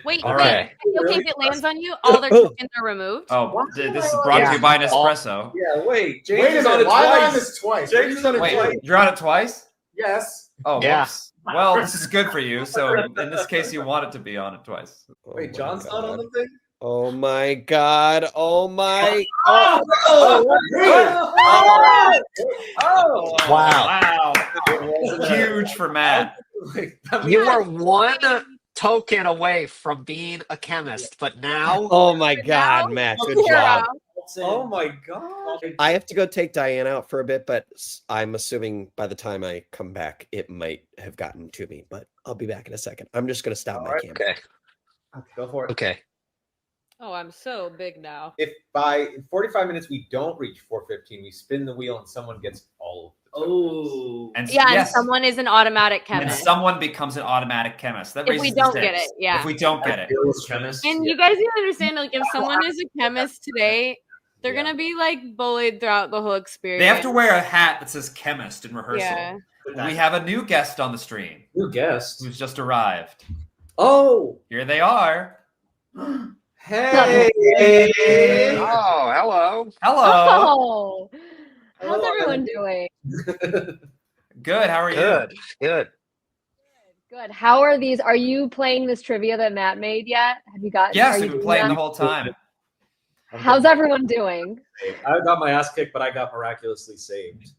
Wait, All wait. right. Okay, if it lands on you, all their tokens are removed. Oh, this is brought to you by Nespresso. Yeah, wait. James Wait a is on minute. it Why am I on twice. this twice? James is on it Wait, twice. you're on it twice? Yes. Oh, Yeah. whoops. Well, this is good for you. So in this case, you want it to be on it twice. Oh Wait, my John's not on God. the thing? Oh my god! Oh my! Oh! Wow. Wow. Huge for Matt. You are one token away from being a chemist, but now Oh my god, Matt! Good job. Oh my god. I have to go take Diane out for a bit, but I'm assuming by the time I come back, it might have gotten to me. But I'll be back in a second. I'm just gonna stop my camera. okay. Go for it. Okay. Oh, I'm so big now. If by 45 minutes we don't reach 415, we spin the wheel and someone gets all of the tokens. Oh. And Yeah, yes, and someone is an automatic and chemist. someone becomes an automatic chemist. That If we raises the don't get stakes. it, yeah. If we don't get it. And you guys need to understand, like, if someone is a chemist today, they're gonna be like bullied throughout the whole experience. They have to wear a hat that says chemist in rehearsal. Yeah. We have a new guest on the stream New guest. who's just arrived. Oh. Here they are. Hey. Oh, hello. Hello. Oh, how's everyone doing? Good. How are you? Good. Good. Good. How are these? Are you playing this trivia that Matt made yet? Have you got? Yes, are we've you been doing playing that? the whole time. How's everyone doing? I got my ass kicked, but I got miraculously saved.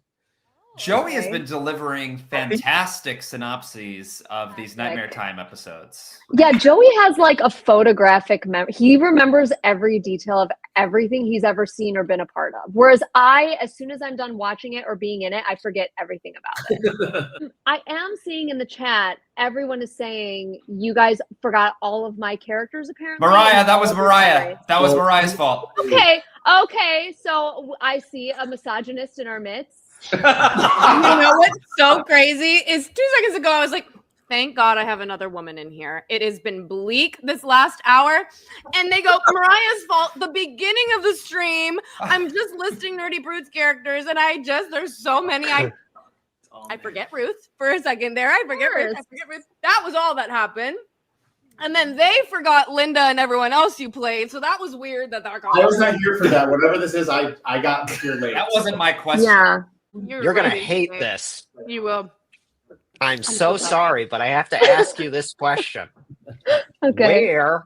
Joey has been delivering fantastic synopses of these Nightmare Time episodes. Yeah, Joey has like a photographic memory. He remembers every detail of everything he's ever seen or been a part of. Whereas as soon as I'm done watching it or being in it, I forget everything about it. I am seeing in the chat, everyone is saying you guys forgot all of my characters apparently. Mariah, that was Mariah. That was Mariah's fault. Okay, so I see a misogynist in our midst. You know what's so crazy is 2 seconds ago I was like, thank God I have another woman in here. It has been bleak this last hour. And they go, Mariah's fault. The beginning of the stream, I'm just listing Nerdy Brute's characters, and there's so many. I forget Ruth for a second there. I forget Ruth. That was all that happened. And then they forgot Linda and everyone else you played. So that was weird that got I was not here for that. Whatever this is, I got here late. That wasn't my question. Yeah. You're going to hate this. You will. I'm so sorry, but I have to ask you this question. Okay. Where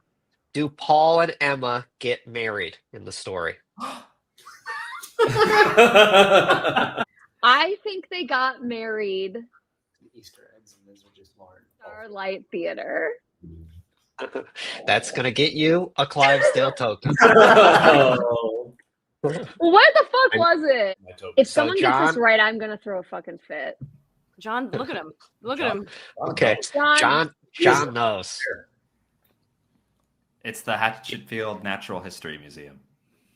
do Paul and Emma get married in the story? I think they got married Easter eggs and those are just more. Starlight Theater. That's going to get you a Clivesdale token. Well, where the fuck was it? If So, someone gets John- this right, I'm gonna throw a fucking fit. John, look at him. Look at him. Okay, John knows. It's the Hatchetfield Natural History Museum.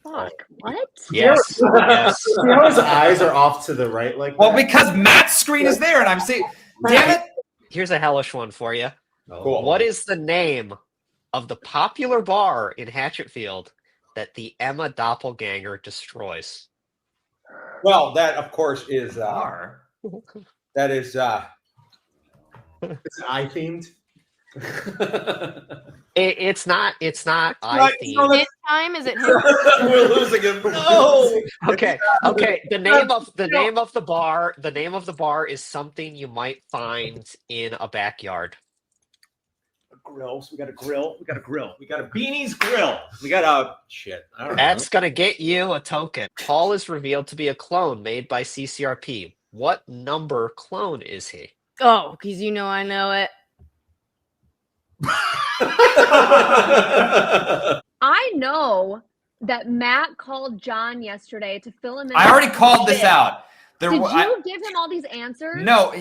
Fuck, what? Yes. Yes. See how his eyes are off to the right like Well, that? because Matt's screen is there, and I'm saying, damn it. Here's a hellish one for you. Cool. What is the name of the popular bar in Hatchetfield that the Emma doppelganger destroys? Well, that of course is Bar. that is Is it eye themed? It's not eye themed. This time is it him? We're losing him. No. Okay. The name of the bar is something you might find in a backyard. Grills. We got a grill. We got a grill. We got a Beanie's grill. We got a shit. I don't know. That's gonna get you a token. Paul is revealed to be a clone made by CCRP. What number clone is he? Oh, because you know I know it. I know that Matt called John yesterday to fill him in. I already called this out. Did you give him all these answers? No,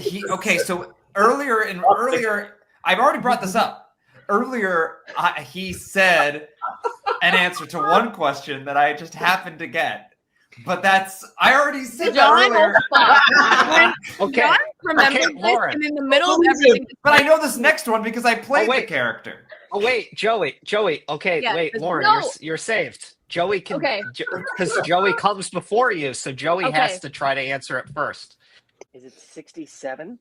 so earlier, I've already brought this up. Earlier, he said an answer to one question that I just happened to get. But I already said that earlier. Okay. John remembered this, Lauren. and in the middle of everything. But I know this next one because I played the character. Oh wait, Joey. Okay, Yeah, wait, Lauren, no. you're saved. Joey can, Okay. because Joey comes before you, so Joey Okay. has to try to answer it first. Is it 67?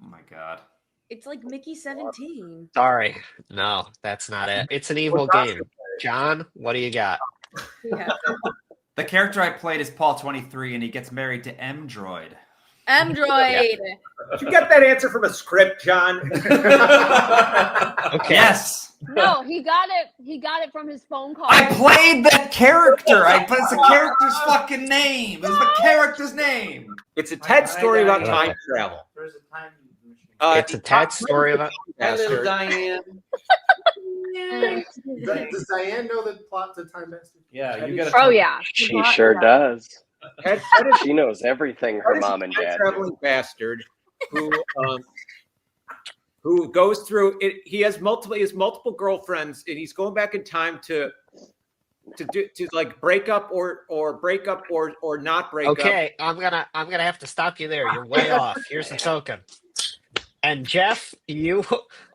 Oh my god. It's like Mickey 17. Sorry, no, that's not it. It's an evil game. John, what do you got? Yeah. The character I played is Paul 23, and he gets married to M Droid. Android. Did you get that answer from a script, John? Okay. Yes. No, he got it. He got it from his phone call. I played that character. But it's the character's fucking name. It's the character's name. It's a TED story about time travel. There's a time machine. It's a TED story about. Little Diane. Does Diane know the plot to Time Bastard? Yeah, you got. Oh yeah. She sure does. Ted is She knows everything her mom and dad do. traveling bastard who goes through it. He has multiple girlfriends, and he's going back in time to like break up or not break up. Okay, I'm gonna have to stop you there. You're way off. Here's the token. And Jeff, you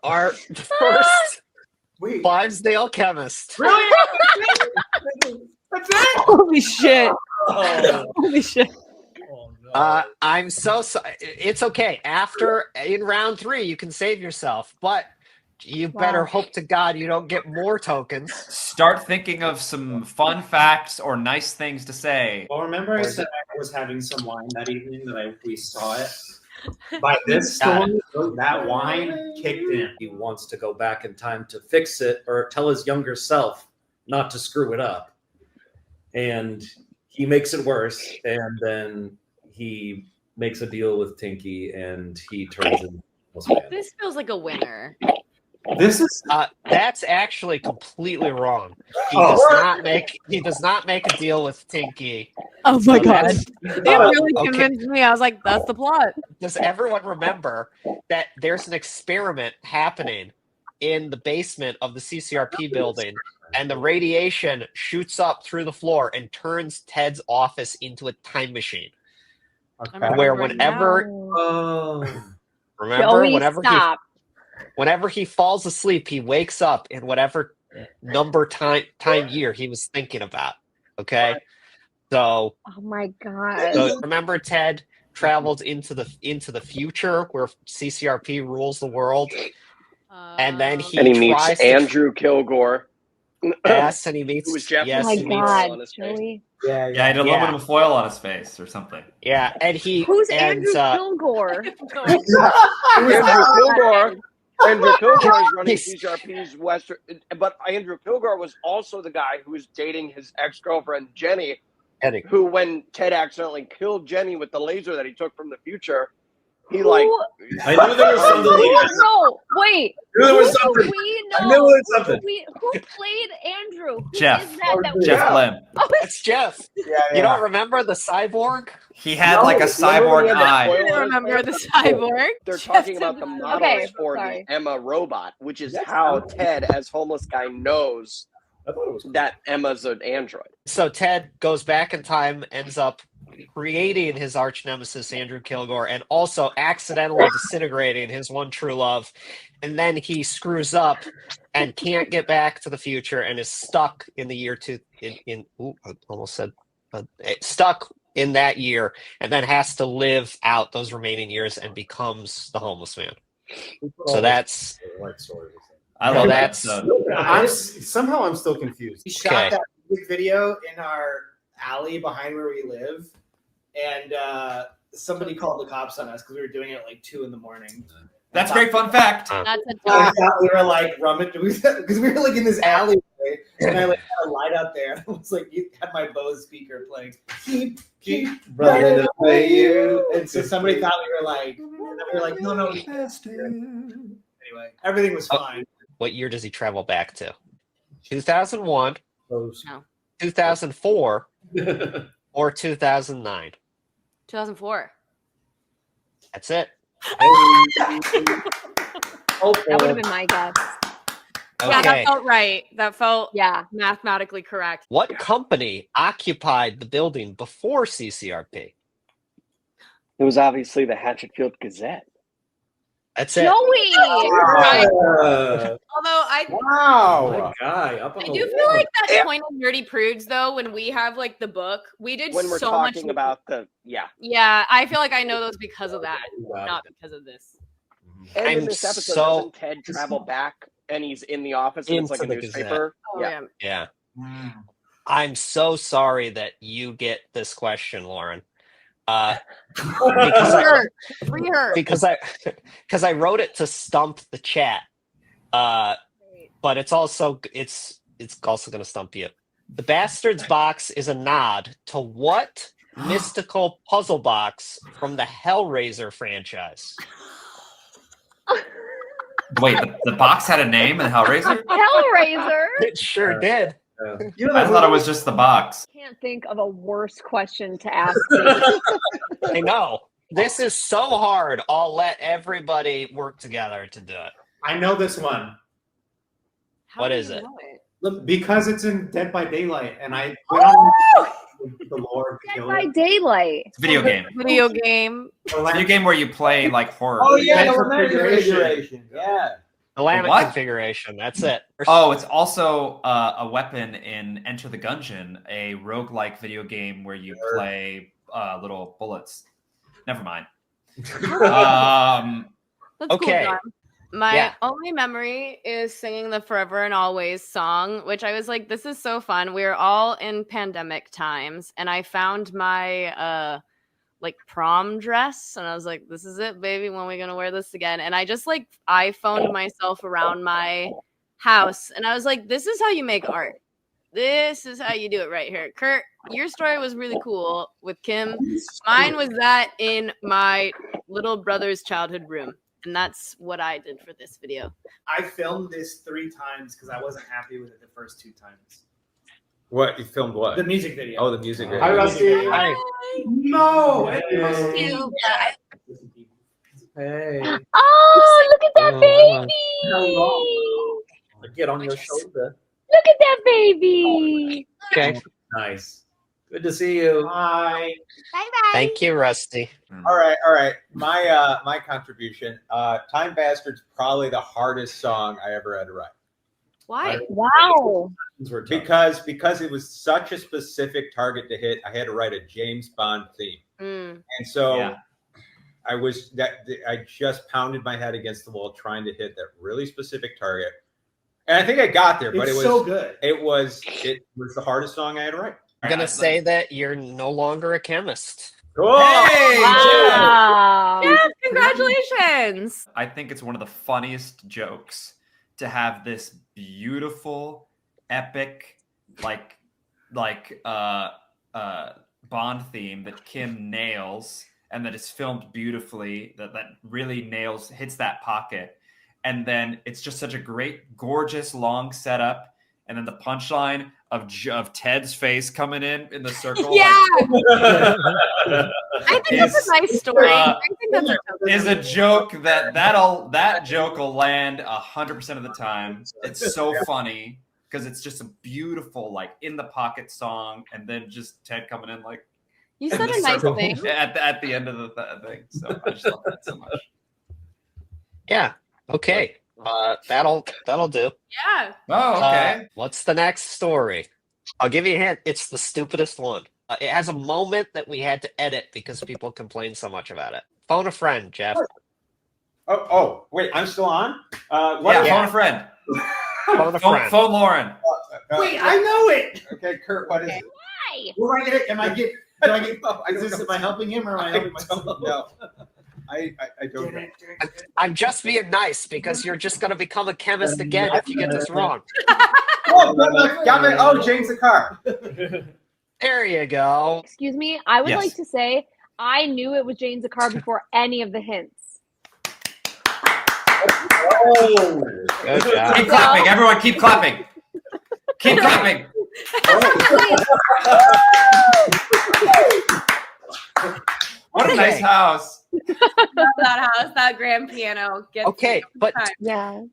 are the first Clivesdale chemist. Really? That's it? Holy shit. Oh. Holy shit. Oh, no. I'm so sorry. It's okay. In round 3, you can save yourself, but you better hope to God you don't get more tokens. Start thinking of some fun facts or nice things to say. Well, remember I said I was having some wine that evening we saw it? By this story, that wine kicked in. He wants to go back in time to fix it or tell his younger self not to screw it up. And he makes it worse, and then he makes a deal with Tinky, and he turns into a man. This feels like a winner. This is that's actually completely wrong. He Oh. does not make a deal with Tinky. Oh my So god. that's- It really okay. convinced me. I was like, that's the plot. Does everyone remember that there's an experiment happening in the basement of the CCRP building, and the radiation shoots up through the floor and turns Ted's office into a time machine? Okay. Where whenever remember Joey, stop. whenever he falls asleep, he wakes up in whatever number time year he was thinking about. Okay, so Oh my god. so remember, Ted traveled into the future where CCRP rules the world, and then he meets tries Andrew Kilgore. Yes, and he meets. Who was Jeff? Yes, Oh my he meets- god, on his face. Joey. Yeah, he had aluminum foil on his face or something. Yeah, and he Who's and, Andrew Kilgore? Andrew Kilgore. Andrew Kilgore is running He's- CCRP's Western, but Andrew Kilgore was also the guy who was dating his ex-girlfriend Jenny, who, when Ted accidentally killed Jenny with the laser that he took from the future, he like. I knew there was something. No, wait. I knew there was Who do something. we I know? knew there was something. Who played Andrew? Who Jeff. is that? Jeff Glenn. Oh, It's Jeff. You don't remember the cyborg? He had like a cyborg I eye. didn't remember the cyborg. They're talking about the models Okay, for sorry. the Emma robot, which is how Ted, as homeless guy, knows that Emma's an android. So Ted goes back in time, ends up creating his arch nemesis Andrew Kilgore, and also accidentally disintegrating his one true love. And then he screws up and can't get back to the future and is stuck in the year stuck in that year, and then has to live out those remaining years and becomes the homeless man. So that's I love that. Somehow I'm still confused. We shot that music video in our alley behind where we live, and somebody called the cops on us because we were doing it at like 2 a.m. That's a great fun fact. That's a I thought we were like rummaging because we were like in this alleyway, and I like had a light out there. And I was like, you had my Bose speaker playing. Keep running away, you. And so somebody thought we were like, no. Anyway, everything was fine. What year does he travel back to? 2001, No. 2004, or 2009? 2004. That's it. That would have been my guess. Yeah, Okay. that felt right. That felt mathematically correct. What company occupied the building before CCRP? It was obviously the Hatchetfield Gazette. That's it. Joey! Right. Although Wow. Guy up on I the do feel wall. like that point of Nerdy Prudes, though, when we have like the book, we did When we're so much. talking about Yeah, I feel like I know those because of that, not because of this. And in I'm this episode, so- doesn't Ted travel back and he's in the office and it's like a Into the Gazette. newspaper? Oh, yeah. yeah. Yeah. I'm so sorry that you get this question, Lauren. Free her. Because I wrote it to stump the chat. But it's also going to stump you. The Bastards box is a nod to what mystical puzzle box from the Hellraiser franchise? Wait, the box had a name in Hellraiser? Hellraiser. It sure did. I thought it was just the box. Can't think of a worse question to ask me. I know. This is so hard. I'll let everybody work together to do it. I know this one. What is it? Because it's in Dead by Daylight, and I went on the lore of the Dead killer. by Daylight. It's a video game. Video game. Video game where you play like horror. Oh, yeah, games. the configuration. Yeah. The Lana What? configuration. That's it. Oh, it's also a weapon in Enter the Gungeon, a roguelike video game where you play little bullets. Never mind. That's Okay. cool, John. My Yeah. only memory is singing the Forever and Always song, which I was like, this is so fun. We were all in pandemic times, and I found my like prom dress, and I was like, this is it, baby. When are we gonna wear this again? And I just like iPhoned myself around my house, and I was like, this is how you make art. This is how you do it right here. Kurt, your story was really cool with Kim. Mine was that in my little brother's childhood room. And that's what I did for this video. I filmed this 3 times because I wasn't happy with it the first 2 times. What you filmed? What The music video. Oh, the music video. Hi, Rusty. Hi. No. Hey, Oh, look at that baby! Get on your shoulder. Look at that baby! Okay. Nice. Good to see you. Hi. Bye-bye. Thank you, Rusty. All right. My contribution. Time Bastard's probably the hardest song I ever had to write. Why? Wow. Because it was such a specific target to hit. I had to write a James Bond theme, and so I just pounded my head against the wall trying to hit that really specific target. And I think I got there, but It's it was so good. It was the hardest song I had to write. I'm gonna say that you're no longer a chemist. Cool. Hey, Wow. Jeff, congratulations. I think it's one of the funniest jokes to have this beautiful, epic, Bond theme that Kim nails and that is filmed beautifully, that really hits that pocket. And then it's just such a great, gorgeous, long setup. And then the punchline of Ted's face coming in the circle. Yeah. I think that's a nice story. I think that's is a joke that joke will land 100% of the time. It's so funny because it's just a beautiful, in the pocket song, and then just Ted coming in you said a nice thing at the end of the thing. So I just love that so much. Yeah. Okay. That'll do. Yeah. Oh, okay. What's the next story? I'll give you a hint. It's the stupidest one. It has a moment that we had to edit because people complained so much about it. Phone a friend, Jeff. Oh, wait, I'm still on? Phone a friend. Phone a friend. Phone Lauren. Wait, I know it. Okay, Kurt, what is it? Why? Will I get it? Am I helping him or am I helping myself? No. I don't know. I'm just being nice because you're just going to become a chemist again if you get this wrong. Oh, James the car. There you go. Excuse me. I would Yes. like to say I knew it was Jane Zakar before any of the hints. Oh, Good job. Keep clapping. Everyone keep clapping. Keep clapping. What a nice house. that house, that grand piano. Okay, but Yeah.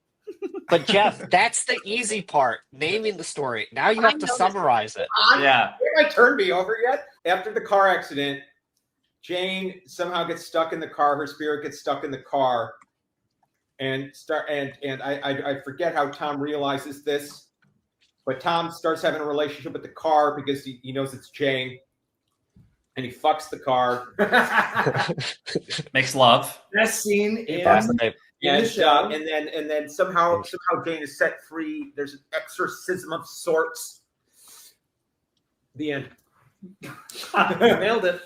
But Jeff, that's the easy part, naming the story. Now you have to summarize it. Yeah. My turn be over yet? After the car accident, Jane somehow gets stuck in the car. Her spirit gets stuck in the car, and I forget how Tom realizes this, but Tom starts having a relationship with the car because he knows it's Jane, and he fucks the car. Makes love. Best scene in And, the show. and then somehow Jane is set free. There's an exorcism of sorts. The end. Nailed it.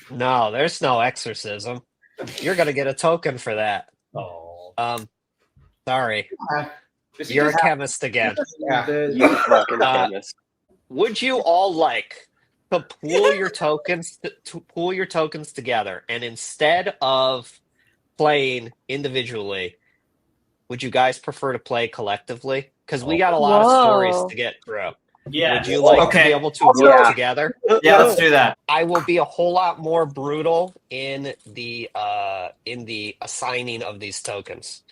No, there's no exorcism. You're gonna get a token for that. Oh. Sorry. This You're a just chemist again. You fucking chemist. Would you all like to pool your tokens together, and instead of playing individually, would you guys prefer to play collectively? Because we got a lot of stories to get through. Yeah. Would you like to be able to work together? Yeah, let's do that. I will be a whole lot more brutal in the assigning of these tokens.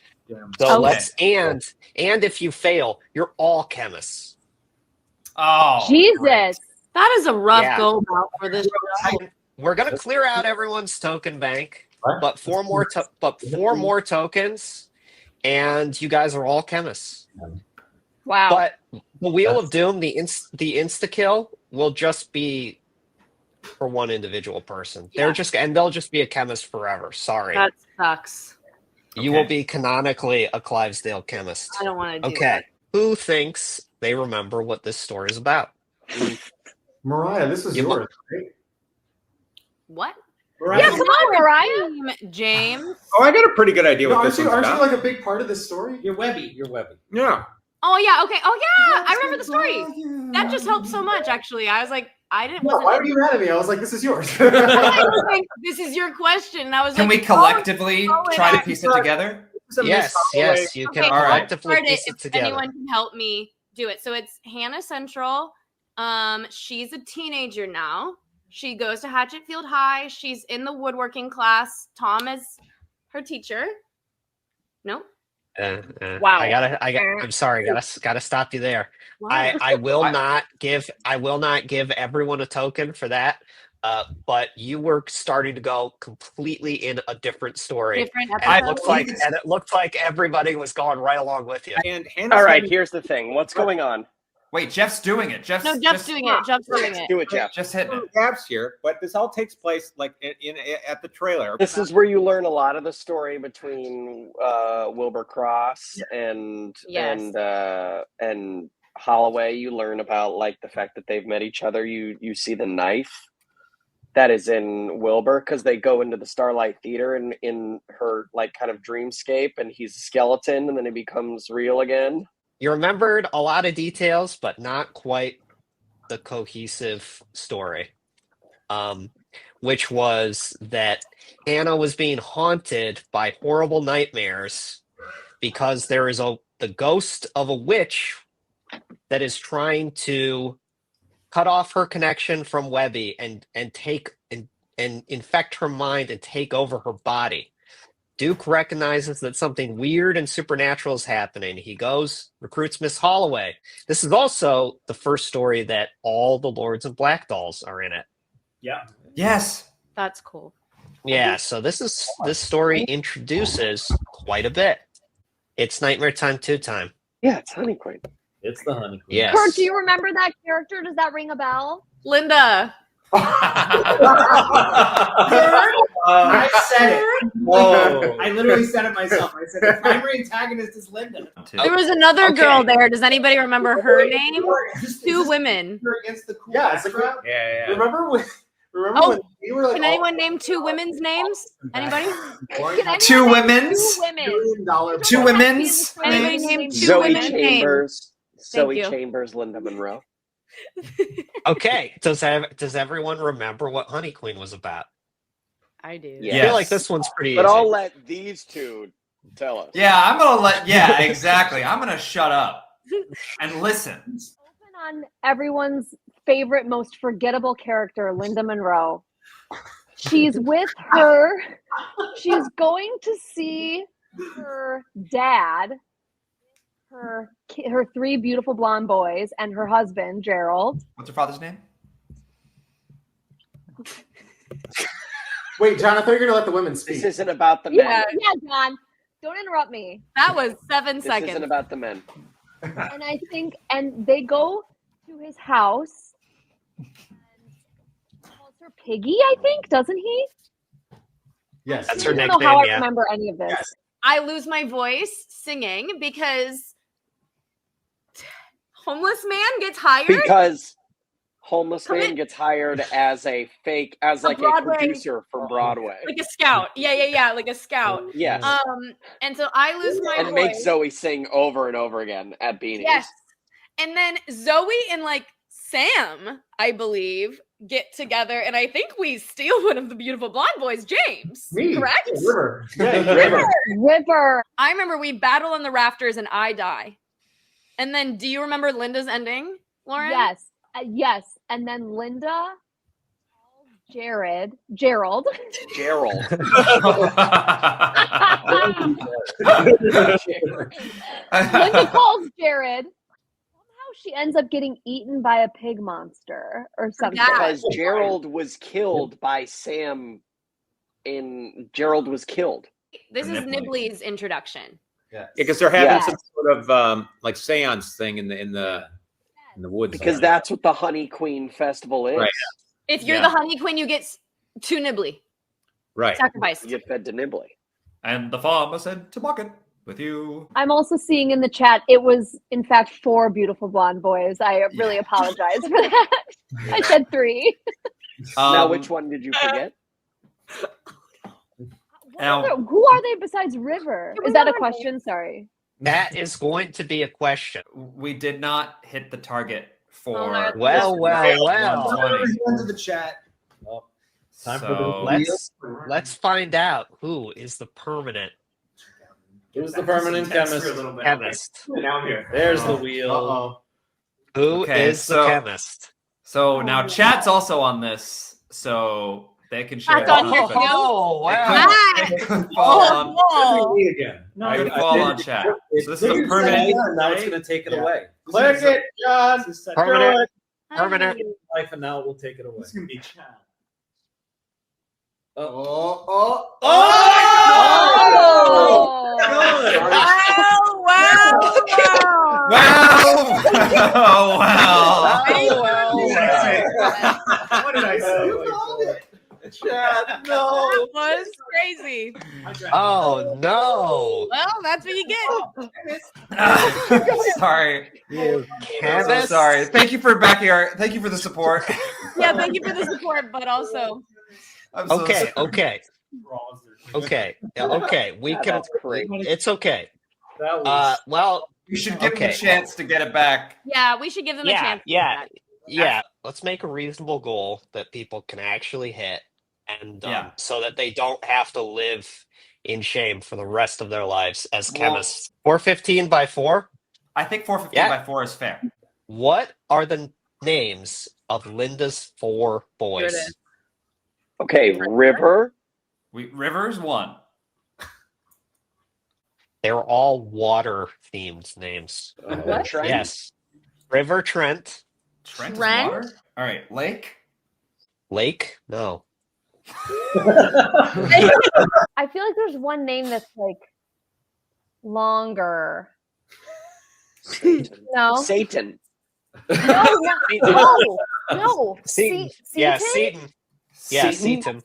So let's and if you fail, you're all chemists. Oh, Jesus. great. That is a rough Yeah. go about for this show. We're gonna clear out everyone's token bank, but four more tokens, and you guys are all chemists. Wow. But the Wheel of Doom, the insta kill, will just be for one individual person. Yeah. They'll just be a chemist forever. Sorry, That sucks. you will be canonically a Clivesdale chemist. I don't want to do Okay, that. who thinks they remember what this story is about? Mariah, this is yours, right? What? Mariah, Yeah, come on, Mariah. James. Oh, I got a pretty good idea what No, this one's aren't you about. like a big part of this story? You're Webby. Yeah. Oh yeah, okay. Oh yeah, I remember the story. That just helped so much. Actually, I was like, I didn't. No, why were you mad at me? I was like, this is yours. I was like, this is your question. And I was Can like, we collectively try to piece it together? Yes, you can Okay, collectively start it piece it if together. anyone can help me do it. So it's Hannah Central. She's a teenager now. She goes to Hatchetfield High. She's in the woodworking class. Tom is her teacher. No? Wow. I'm sorry. Gotta stop you there. Why? I will not give everyone a token for that. But you were starting to go completely in a different story. Different and it looked like everybody was going right along with you. And all right, here's the thing. What's going on? Wait, Jeff's doing it. Jeff's doing it. Jeff's doing it. Do it, Jeff. Just hitting it. Gaps here, but this all takes place like at the trailer. This is where you learn a lot of the story between Wilbur Cross and Holloway. You learn about like the fact that they've met each other. You see the knife that is in Wilbur because they go into the Starlight Theater in her like kind of dreamscape, and he's a skeleton, and then he becomes real again. You remembered a lot of details, but not quite the cohesive story. Which was that Hannah was being haunted by horrible nightmares because there is the ghost of a witch that is trying to cut off her connection from Webby and infect her mind and take over her body. Duke recognizes that something weird and supernatural is happening. He goes, recruits Miss Holloway. This is also the first story that all the Lords of Black Dolls are in it. Yeah. Yes. That's cool. Yeah, so this story introduces quite a bit. It's Nightmare Time 2 time. Yeah, it's Honey Queen. It's the Honey Queen. Yes. Kurt, do you remember that character? Does that ring a bell? Linda. I said it. Whoa. I literally said it myself. I said the primary antagonist is Linda. There was another girl there. Does anybody remember her name? Two women. Against the cool Yeah, it's like Yeah. remember when we were like Can anyone name two women's names? Anybody? Two women's? Two women's? Anybody name two Zoe women's names? Chambers. Zoe you. Chambers, Linda Monroe. Okay, does everyone remember what Honey Queen was about? I do. I feel like this one's pretty But easy. I'll let these two tell us. Yeah, exactly. I'm gonna shut up and listen. Open on everyone's favorite, most forgettable character, Linda Monroe. She's with her. She's going to see her dad, her three beautiful blonde boys, and her husband, Gerald. What's her father's name? Wait, John, I thought you were going to let the women speak. This isn't about the men. Yeah, John. Don't interrupt me. That was 7 This seconds. isn't about the men. And I think, and they go to his house. And calls her Piggy, I think, doesn't he? Yes. That's her I don't nickname, know how I yeah. remember any of this. Yes. I lose my voice singing because homeless man gets hired. Because homeless man gets hired as a producer from Broadway. Like a scout. Yeah, like a scout. Yes. And so I lose my And voice. make Zoe sing over and over again at Beanies. Yes. And then Zoe and like Sam, I believe, get together, and I think we steal one of the beautiful blonde boys, James. Me. Correct? Yeah, River. River. I remember we battle on the rafters and I die. And then do you remember Linda's ending, Lauren? Yes. Yes. And then Linda calls Gerald. Linda calls Jared. Somehow she ends up getting eaten by a pig monster or something. Because Gerald was killed by Sam. Gerald was killed. This is Nibley's introduction. Yeah, because they're having Yeah. some sort of like seance thing in the woods. Because that's what the Honey Queen Festival is. Right. If you're the Honey Queen, you get to Nibley. Right. Sacrifice. You get fed to Nibley. And the farmer said to bucket with you. I'm also seeing in the chat, it was in fact 4 beautiful blonde boys. I really apologize for that. I said 3. Now, which one did you forget? Who are they besides River? Is that a question? Sorry. That is going to be a question. We did not hit the target for. Well. Into the chat. Time So let's find out who is the permanent. Who's the permanent chemist? Chemist. Now I'm here. There's the wheel. Who is the chemist? So now chat's also on this, so they can share. Chat's on here too? Oh, wow! It could fall on. Me again. No, it could fall on chat. So this is a permanent. Now it's going to take it away. Click it, John. Permanent. Permanent. Life, and now we'll take it away. It's gonna be chat. Oh! Wow! What did I say? You called it. Chad, no. That was crazy. Oh no! Well, that's what you get. Sorry. You I'm so sorry. Thank you for backing our. Thank you for the support. Yeah, thank you for the support, but also. I'm so Okay. sorry. Okay. We can. It's okay. That was. Well, You should give them a chance to get it back. Yeah, we should give them a chance. Yeah. Let's make a reasonable goal that people can actually hit, and so that they don't have to live in shame for the rest of their lives as chemists. 415 by 4. I think 415 by 4 is fair. What are the names of Linda's 4 boys? Okay, River. River's 1. They're all water-themed names. What? Trent? Yes. River, Trent. Trent is water? All right, Lake? Lake? No. I feel like there's one name that's like longer. No. Satan. No. Seaton. Yeah, Seaton. Yeah, Seaton.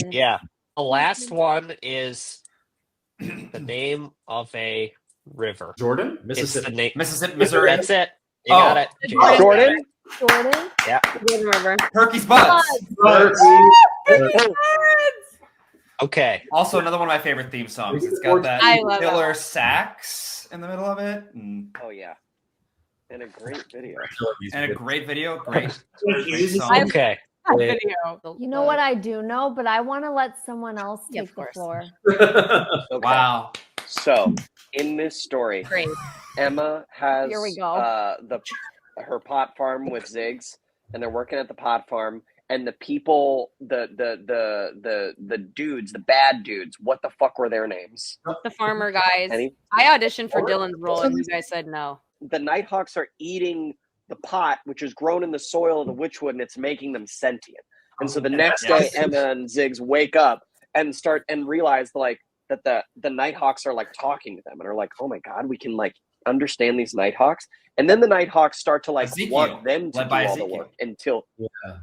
Yeah. The last one is the name of a river. Jordan? Mississippi. Mississippi, Missouri. That's it. You got it. Jordan? Jordan? Yeah. Jordan River. Turkey's butts. Okay. Also, another one of my favorite theme songs. It's got that killer sax in the middle of it. Oh, yeah. And a great video. Great song. Okay. You know what I do know, but I want to let someone else take the floor. Okay. Wow. So, in this story, Emma has Here we go. Her pot farm with Ziggs, and they're working at the pot farm. And the people, the dudes, the bad dudes, what the fuck were their names? The farmer guys. I auditioned for Dylan's role, and you guys said no. The Nighthawks are eating the pot, which is grown in the soil of the Witchwood, and it's making them sentient. And so the next day, Emma and Ziggs wake up and start and realize like that the Nighthawks are like talking to them and are like, oh my god, we can like understand these Nighthawks. And then the Nighthawks start to like want them to do all the work until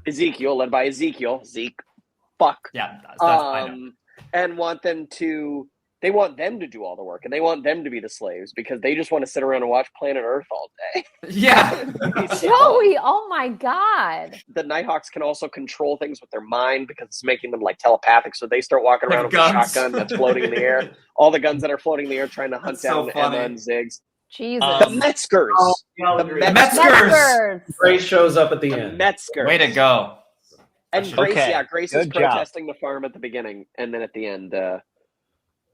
Ezekiel, led by Ezekiel, Zeke, fuck, and want them to. They want them to do all the work, and they want them to be the slaves because they just want to sit around and watch Planet Earth all day. Yeah. Joey, oh my god. The Nighthawks can also control things with their mind because it's making them like telepathic. So they start walking around with a shotgun that's floating in the air. All the guns that are floating in the air trying to hunt down Emma and Ziggs. Jesus. The Metzgers. The Metzgers. Grace shows up at the end. Metzgers. Way to go. And Grace, Grace is protesting the farm at the beginning, and then at the end,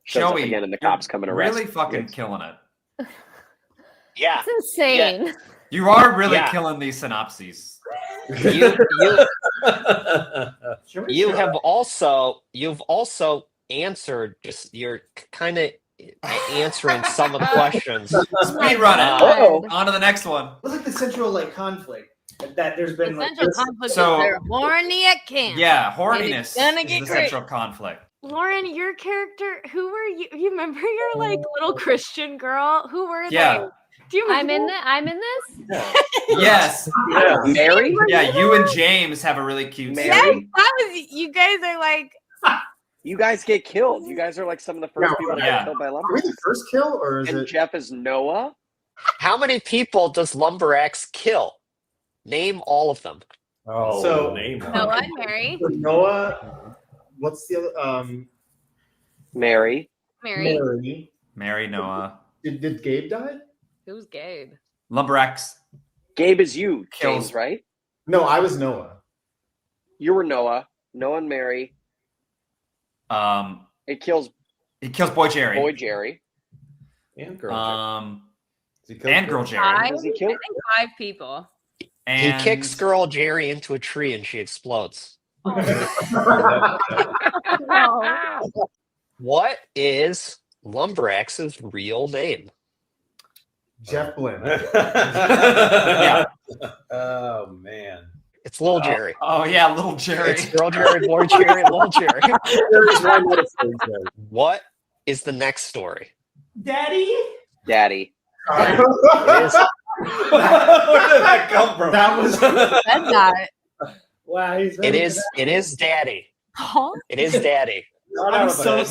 shows up again, and the cops come and arrest. Really fucking killing it. Yeah. It's insane. Yeah. You are really killing these synopses. You've also answered just you're kind of answering some of the questions. Speed run it. On to the next one. What's like the central like conflict that there's been like central conflict is they're horny at camp. Yeah, horniness gonna is get the great. central conflict. Lauren, your character, who were you? You remember your like little Christian girl? Who were they? Do you remember? I'm in this? Yes. Yeah. Mary? Yeah, you and James have a really cute Mary. scene. That was you guys are like You guys get killed. You guys are like some of the first people that get killed by Are we lumberjacks. the first kill, or is And it? Jeff is Noah. How many people does Lumberjax kill? Name all of them. Oh, So- name. Noah and Mary. Noah. What's the other? Mary. Mary. Mary. Mary, Noah. Did Gabe die? Who's Gabe? Lumberjacks. Gabe is you, Kills. James, right? No, I was Noah. You were Noah. Noah and Mary. It kills Boy Jerry. Boy Jerry. And Girl Jerry. And Girl Jerry. Does he kill? I think 5 people. And he kicks Girl Jerry into a tree and she explodes. What is Lumberjax's real name? Jeff Blinn. Yeah. Oh man. It's Little Jerry. Oh yeah, Little Jerry. It's Girl Jerry, Boy Jerry, Little Jerry. What is the next story? Daddy. Daddy. It is. Where did that come from? That was. Said that. Wow. It is. It is Daddy. Huh? It is Daddy. I'm so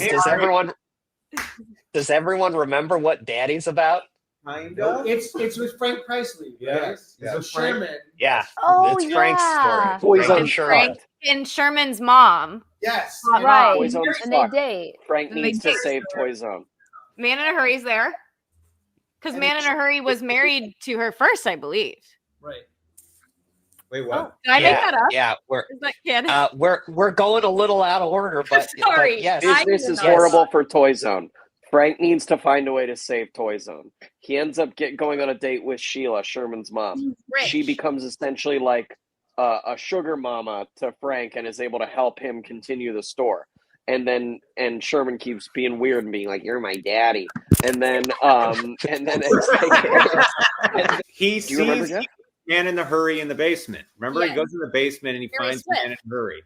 Does everyone remember what Daddy's about? Kind of. It's with Frank Presley. Yes. Right? So Sherman. Yeah. Oh, it's Frank's yeah. story. Poison. Frank and Sherman. Frank and Sherman's mom. Yes. Right. Poison's And they fucked. date. Frank And they needs to date. save Toy Zone. Man in a Hurry's there. Because Man in a Hurry was married to her first, I believe. Right. Wait, what? Did I make that up? Yeah, Is that kid? we're going a little out of order, but Sorry. but yes. This is horrible for Toy Zone. Frank needs to find a way to save Toy Zone. He ends up going on a date with Sheila, Sherman's mom. Rich. She becomes essentially like a sugar mama to Frank and is able to help him continue the store. And Sherman keeps being weird and being like, "You're my daddy." And then it's like, He do you remember, sees Jeff? Man in the Hurry in the basement. Remember, Yeah. he goes in the basement and he Barry finds Swift. Man in a Hurry.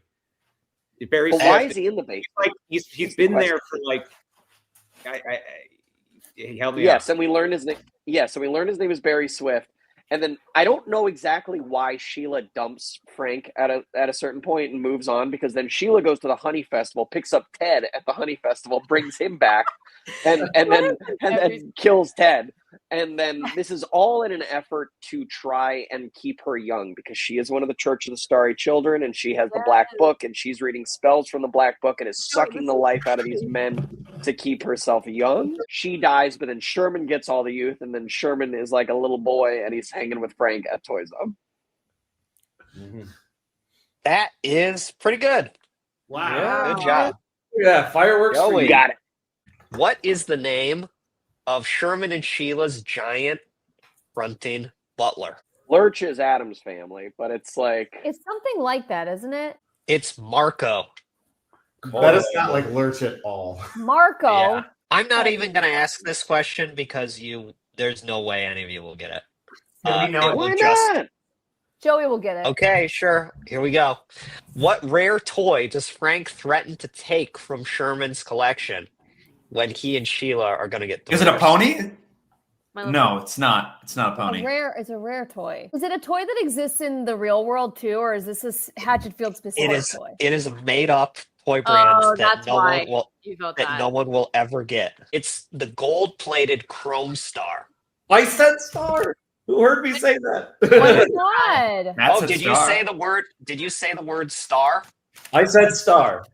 Barry But Swift. why is he in the basement? Like he's been there for like. He helped me out. Yes, and we learned his name. Yeah, so we learned his name is Barry Swift. And then I don't know exactly why Sheila dumps Frank at a certain point and moves on, because then Sheila goes to the Honey Festival, picks up Ted at the Honey Festival, brings him back, and then kills Ted. And then this is all in an effort to try and keep her young, because she is one of the Church of the Starry Children, and she has the Black Book, and she's reading spells from the Black Book and is sucking the life out of these men to keep herself young. She dies, but then Sherman gets all the youth, and then Sherman is like a little boy, and he's hanging with Frank at Toy Zone. That is pretty good. Wow. Good job. Yeah, fireworks. For Joey, you. Got it. What is the name of Sherman and Sheila's giant grunting butler? Lurch is Adam's family, but it's like It's something like that, isn't it? It's Marco. That is not like Lurch at all. Marco. Yeah. I'm not even going to ask this question because there's no way any of you will get it. Can we know it it? will why just not? Joey will get it. Okay, sure. Here we go. What rare toy does Frank threaten to take from Sherman's collection when he and Sheila are going to get Is it a divorced? pony? No, it's not. It's not a pony. It's a rare toy. Is it a toy that exists in the real world too, or is this a Hatchetfield specific toy? It is a made up toy brand that that's no why one will you felt that that. no one will ever get. It's the gold plated chrome star. I said star. Who heard me say that? Oh my god! That's Oh, a did you star. say the word? Did you say the word star? I said star.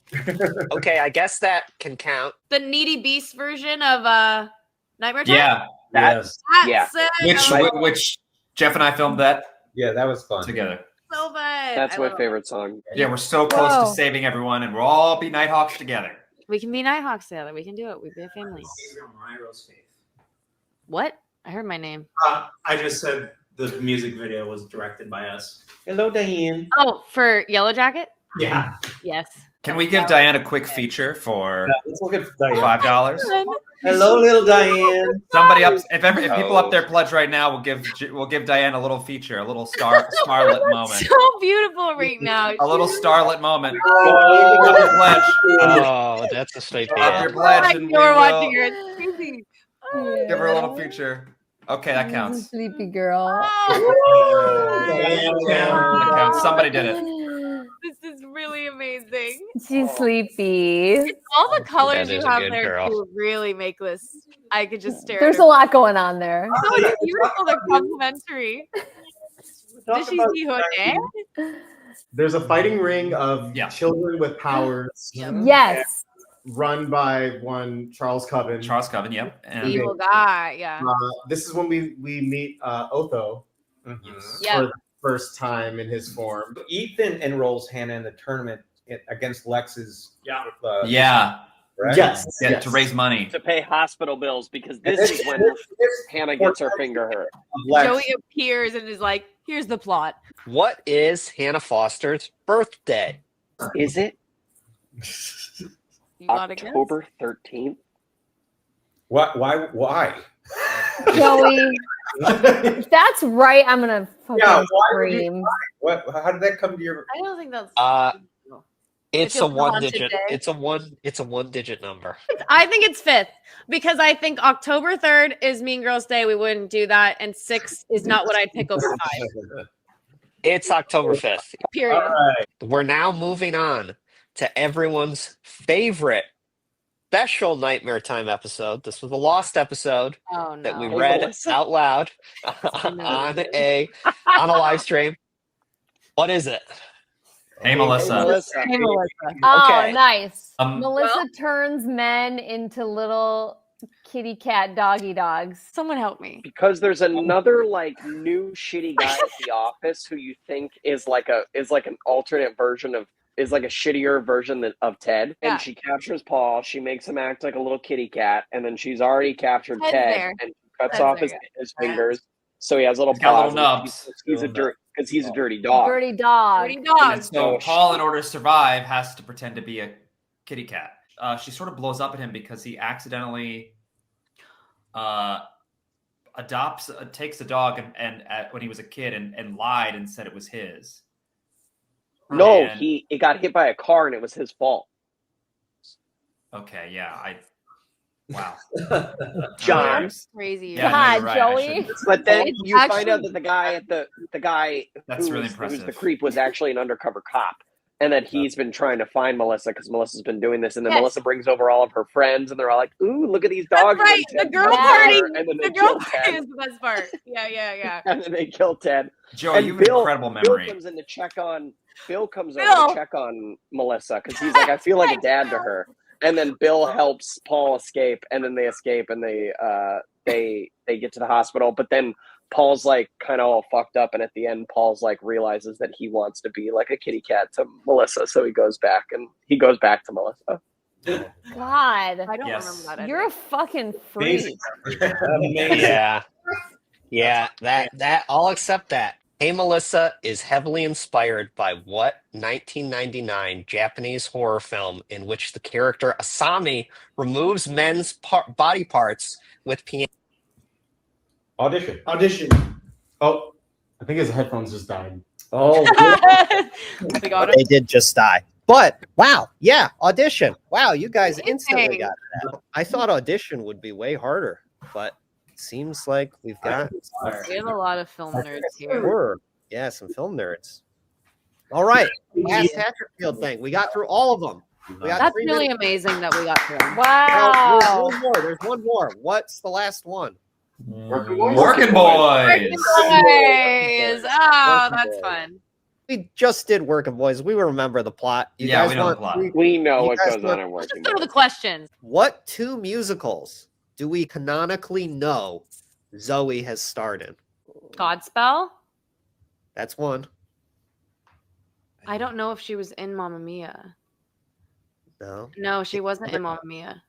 Okay, I guess that can count. The Needy Beast version of Nightmare Time? Yeah, That's That's sick. which Jeff and I filmed that Yeah, that was fun. together. So fun. That's I my love favorite song. Yeah, we're so close Whoa. to saving everyone, and we'll all be Nighthawks together. it. We can be Nighthawks together. We can do it. We be a family. What? I heard my name. I just said the music video was directed by us. Hello, Diane. Oh, for Yellow Jacket? Yeah. Yes. Can we give Diane a quick feature for Let's look at Diane. $5? Hello, little Diane. Somebody up, if people up there pledge right now, we'll give Diane a little feature, a little starlet moment, So beautiful right now. a little starlet moment. Oh, Up your pledge, Oh, that's a sweet up your baby. pledge, and we You're will watching her. It's crazy. give her a little feature. Okay, that counts. Sleepy girl. That counts. Somebody did it. This is really amazing. She's sleepy. It's all the colors That you is a have good there girl. to really make this. I could just stare There's at a her. lot going on there. So it's beautiful. They're complimentary. Did she see her dad? There's a fighting ring of Yeah. children with powers. Yes. run by one Charles Coven. Charles Coven, yep. And Evil guy, yeah. This is when we meet Otho Yep. for the first time in his form. Ethan enrolls Hannah in the tournament against Lex's. yeah. Right? Yes, To raise money. To pay hospital bills because this is when Hannah gets her finger hurt. Joey appears and is like, here's the plot. What is Hannah Foster's birthday? Is it You gotta guess? October 13th? What? Why? Joey, if that's right, I'm gonna fucking Yeah, why would you scream. What? How did that come to your? I don't think that's. It's It a feels one haunted digit. day. It's a one digit number. I think it's 5th because I think October 3rd is Mean Girls Day. We wouldn't do that, and 6 is not what I'd pick over 5. It's October 5th. Period. All right. We're now moving on to everyone's favorite special Nightmare Time episode. This was a lost episode Oh no. that we Hey, read Melissa. out loud on a live stream. What is it? Hey, Melissa. Hey, Melissa. Oh, Okay. nice. Well- Melissa turns men into little kitty cat doggy dogs. Someone help me. Because there's another like new shitty guy at the office who you think is like an alternate version of is like a shittier version of Ted. Yeah. And she captures Paul, she makes him act like a little kitty cat, and then she's already captured Ted's Ted there. and cuts Ted's off there. his fingers. So he has little He's got paws. little and nubs. He's a dirty dog. Dirty dog. Dirty And dog. so Paul, in order to survive, has to pretend to be a kitty cat. She sort of blows up at him because he accidentally takes a dog and when he was a kid and lied and said it was his. No, And- it got hit by a car and it was his fault. Okay, yeah, wow. John. That's crazy. Yeah, no, God, you're right, I Joey. shouldn't- But then It's you find actually- out that the guy That's really who's impressive. the creep was actually an undercover cop, and that he's been trying to find Melissa because Melissa's been doing this, and then Yes. Melissa brings over all of her friends, and they're all like, "Ooh, look at these That's dogs!" right. And then The Ted girl comes party. over, and then The they girl kill party Ted, is the best part. Yeah. and then they kill Ted. Joe, And you have an incredible memory. Bill comes in to check on. Bill comes Bill. over to check on Melissa because he's like, I feel like a dad to her. And then Bill helps Paul escape, and then they escape, and they get to the hospital. But then Paul's like kind of all fucked up, and at the end, Paul's like realizes that he wants to be like a kitty cat to Melissa, so he goes back to Melissa. God. I don't Yes. remember that. You're a fucking freak. Yeah. That I'll accept that. Hey Melissa is heavily inspired by what 1999 Japanese horror film in which the character Asami removes men's body parts with piano? Audition. Oh, I think his headphones just died. Oh, We got it. They did just die. But wow, yeah, audition. Wow, you guys instantly Amazing. got that. I thought audition would be way harder, but it seems like we've got We have a lot of film nerds here. Sure. Yeah, some film nerds. All right, last Hatchetfield thing. We got through all of them. We got That's 3 really minutes. amazing that we got through. them. Now, there's Wow. one more. There's one more. What's the last one? Working Working boys. boys. Oh, that's Boys. fun. We just did Working Boys. We remember the plot. You Yeah, guys we know want the plot. We know You what guys goes want- on in Working Let's go to the Boys. questions. what 2 musicals do we canonically know Zoe has starred in? Godspell. That's one. I don't know if she was in Mamma Mia. No. No, she wasn't in Mamma Mia.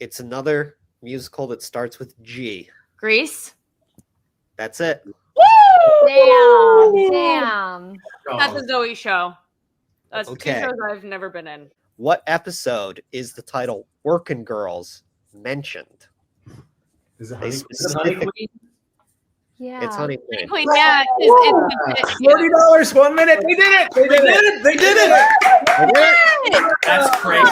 It's another musical that starts with G. Grease. That's it. Damn. That's a Zoe show. That's Okay. 2 shows I've never been in. What episode is the title Workin' Girls mentioned? Is it They Honey? specifically, Yeah. it's Honey Queen. Queen, yeah, it's $40, 1 minute. They did it. They did it. They did it. That's crazy.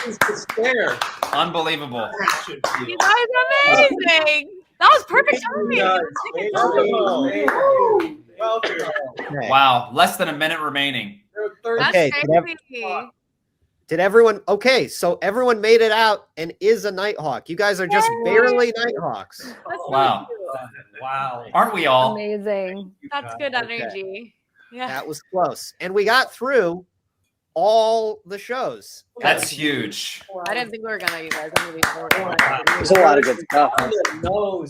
it's despair. Unbelievable. You guys are amazing. That was perfect timing. Okay. Wow, less than a minute remaining. That's Okay, crazy. Did everyone? Okay, so everyone made it out and is a Nighthawk. You guys are just barely Nighthawks. Wow. Wow. Aren't we all? Amazing. That's good energy. Yeah. That was close. And we got through all the shows. That's huge. I didn't think we were gonna, you guys. I'm gonna be There's a lot of good stuff.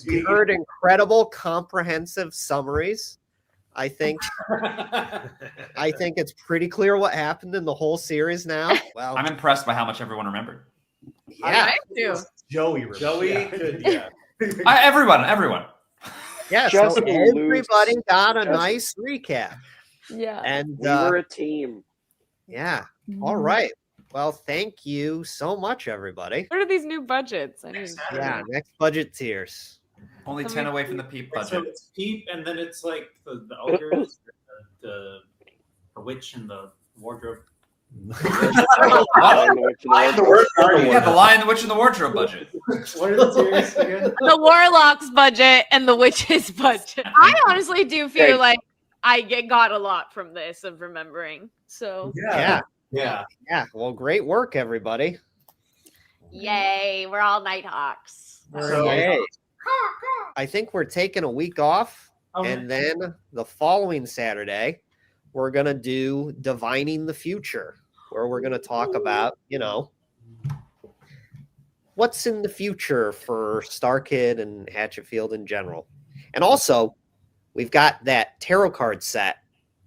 We heard incredible, comprehensive summaries. I think it's pretty clear what happened in the whole series now. Well, I'm impressed by how much everyone remembered. Yeah, Joey could, yeah. Everyone. Yeah, Just so everybody loose. got a Just- nice recap. Yeah. And We were a team. yeah. All right. Well, thank you so much, everybody. What are these new budgets? I mean, Yeah, next budget tiers. Only 10 away from the Peep So budget. it's Peep, and then it's like the ogres, the witch, and the wardrobe. Yeah, the Lion, the Witch, and the Wardrobe budget. What are the tiers again? the Warlock's budget and the Witch's budget. I honestly do feel Hey. like I got a lot from this of remembering. So Yeah. Yeah. Well, great work, everybody. yay, we're all Nighthawks. Yay. I think we're taking a week off, Okay. and then the following Saturday, we're gonna do Divining the Future, where we're gonna talk about, what's in the future for Star Kid and Hatchetfield in general. And also, we've got that tarot card set.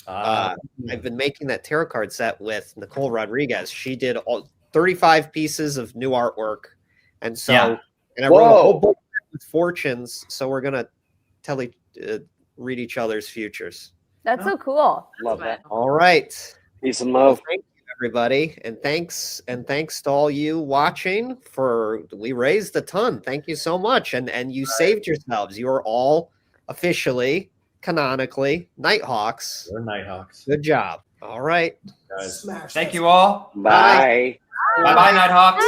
I've been making that tarot card set with Nicole Rodriguez. She did all 35 pieces of new artwork, and so Yeah. and I wrote a whole Whoa. book with fortunes. So we're gonna read each other's futures. That's so cool. Love that. All right. Peace and Well, love. thank you, everybody, and thanks to all you watching. We raised a ton. Thank you so much, and you saved yourselves. You are all officially, canonically, Nighthawks. We're Nighthawks. Good job. All right. Thank you all. Bye. Bye-bye, Nighthawks.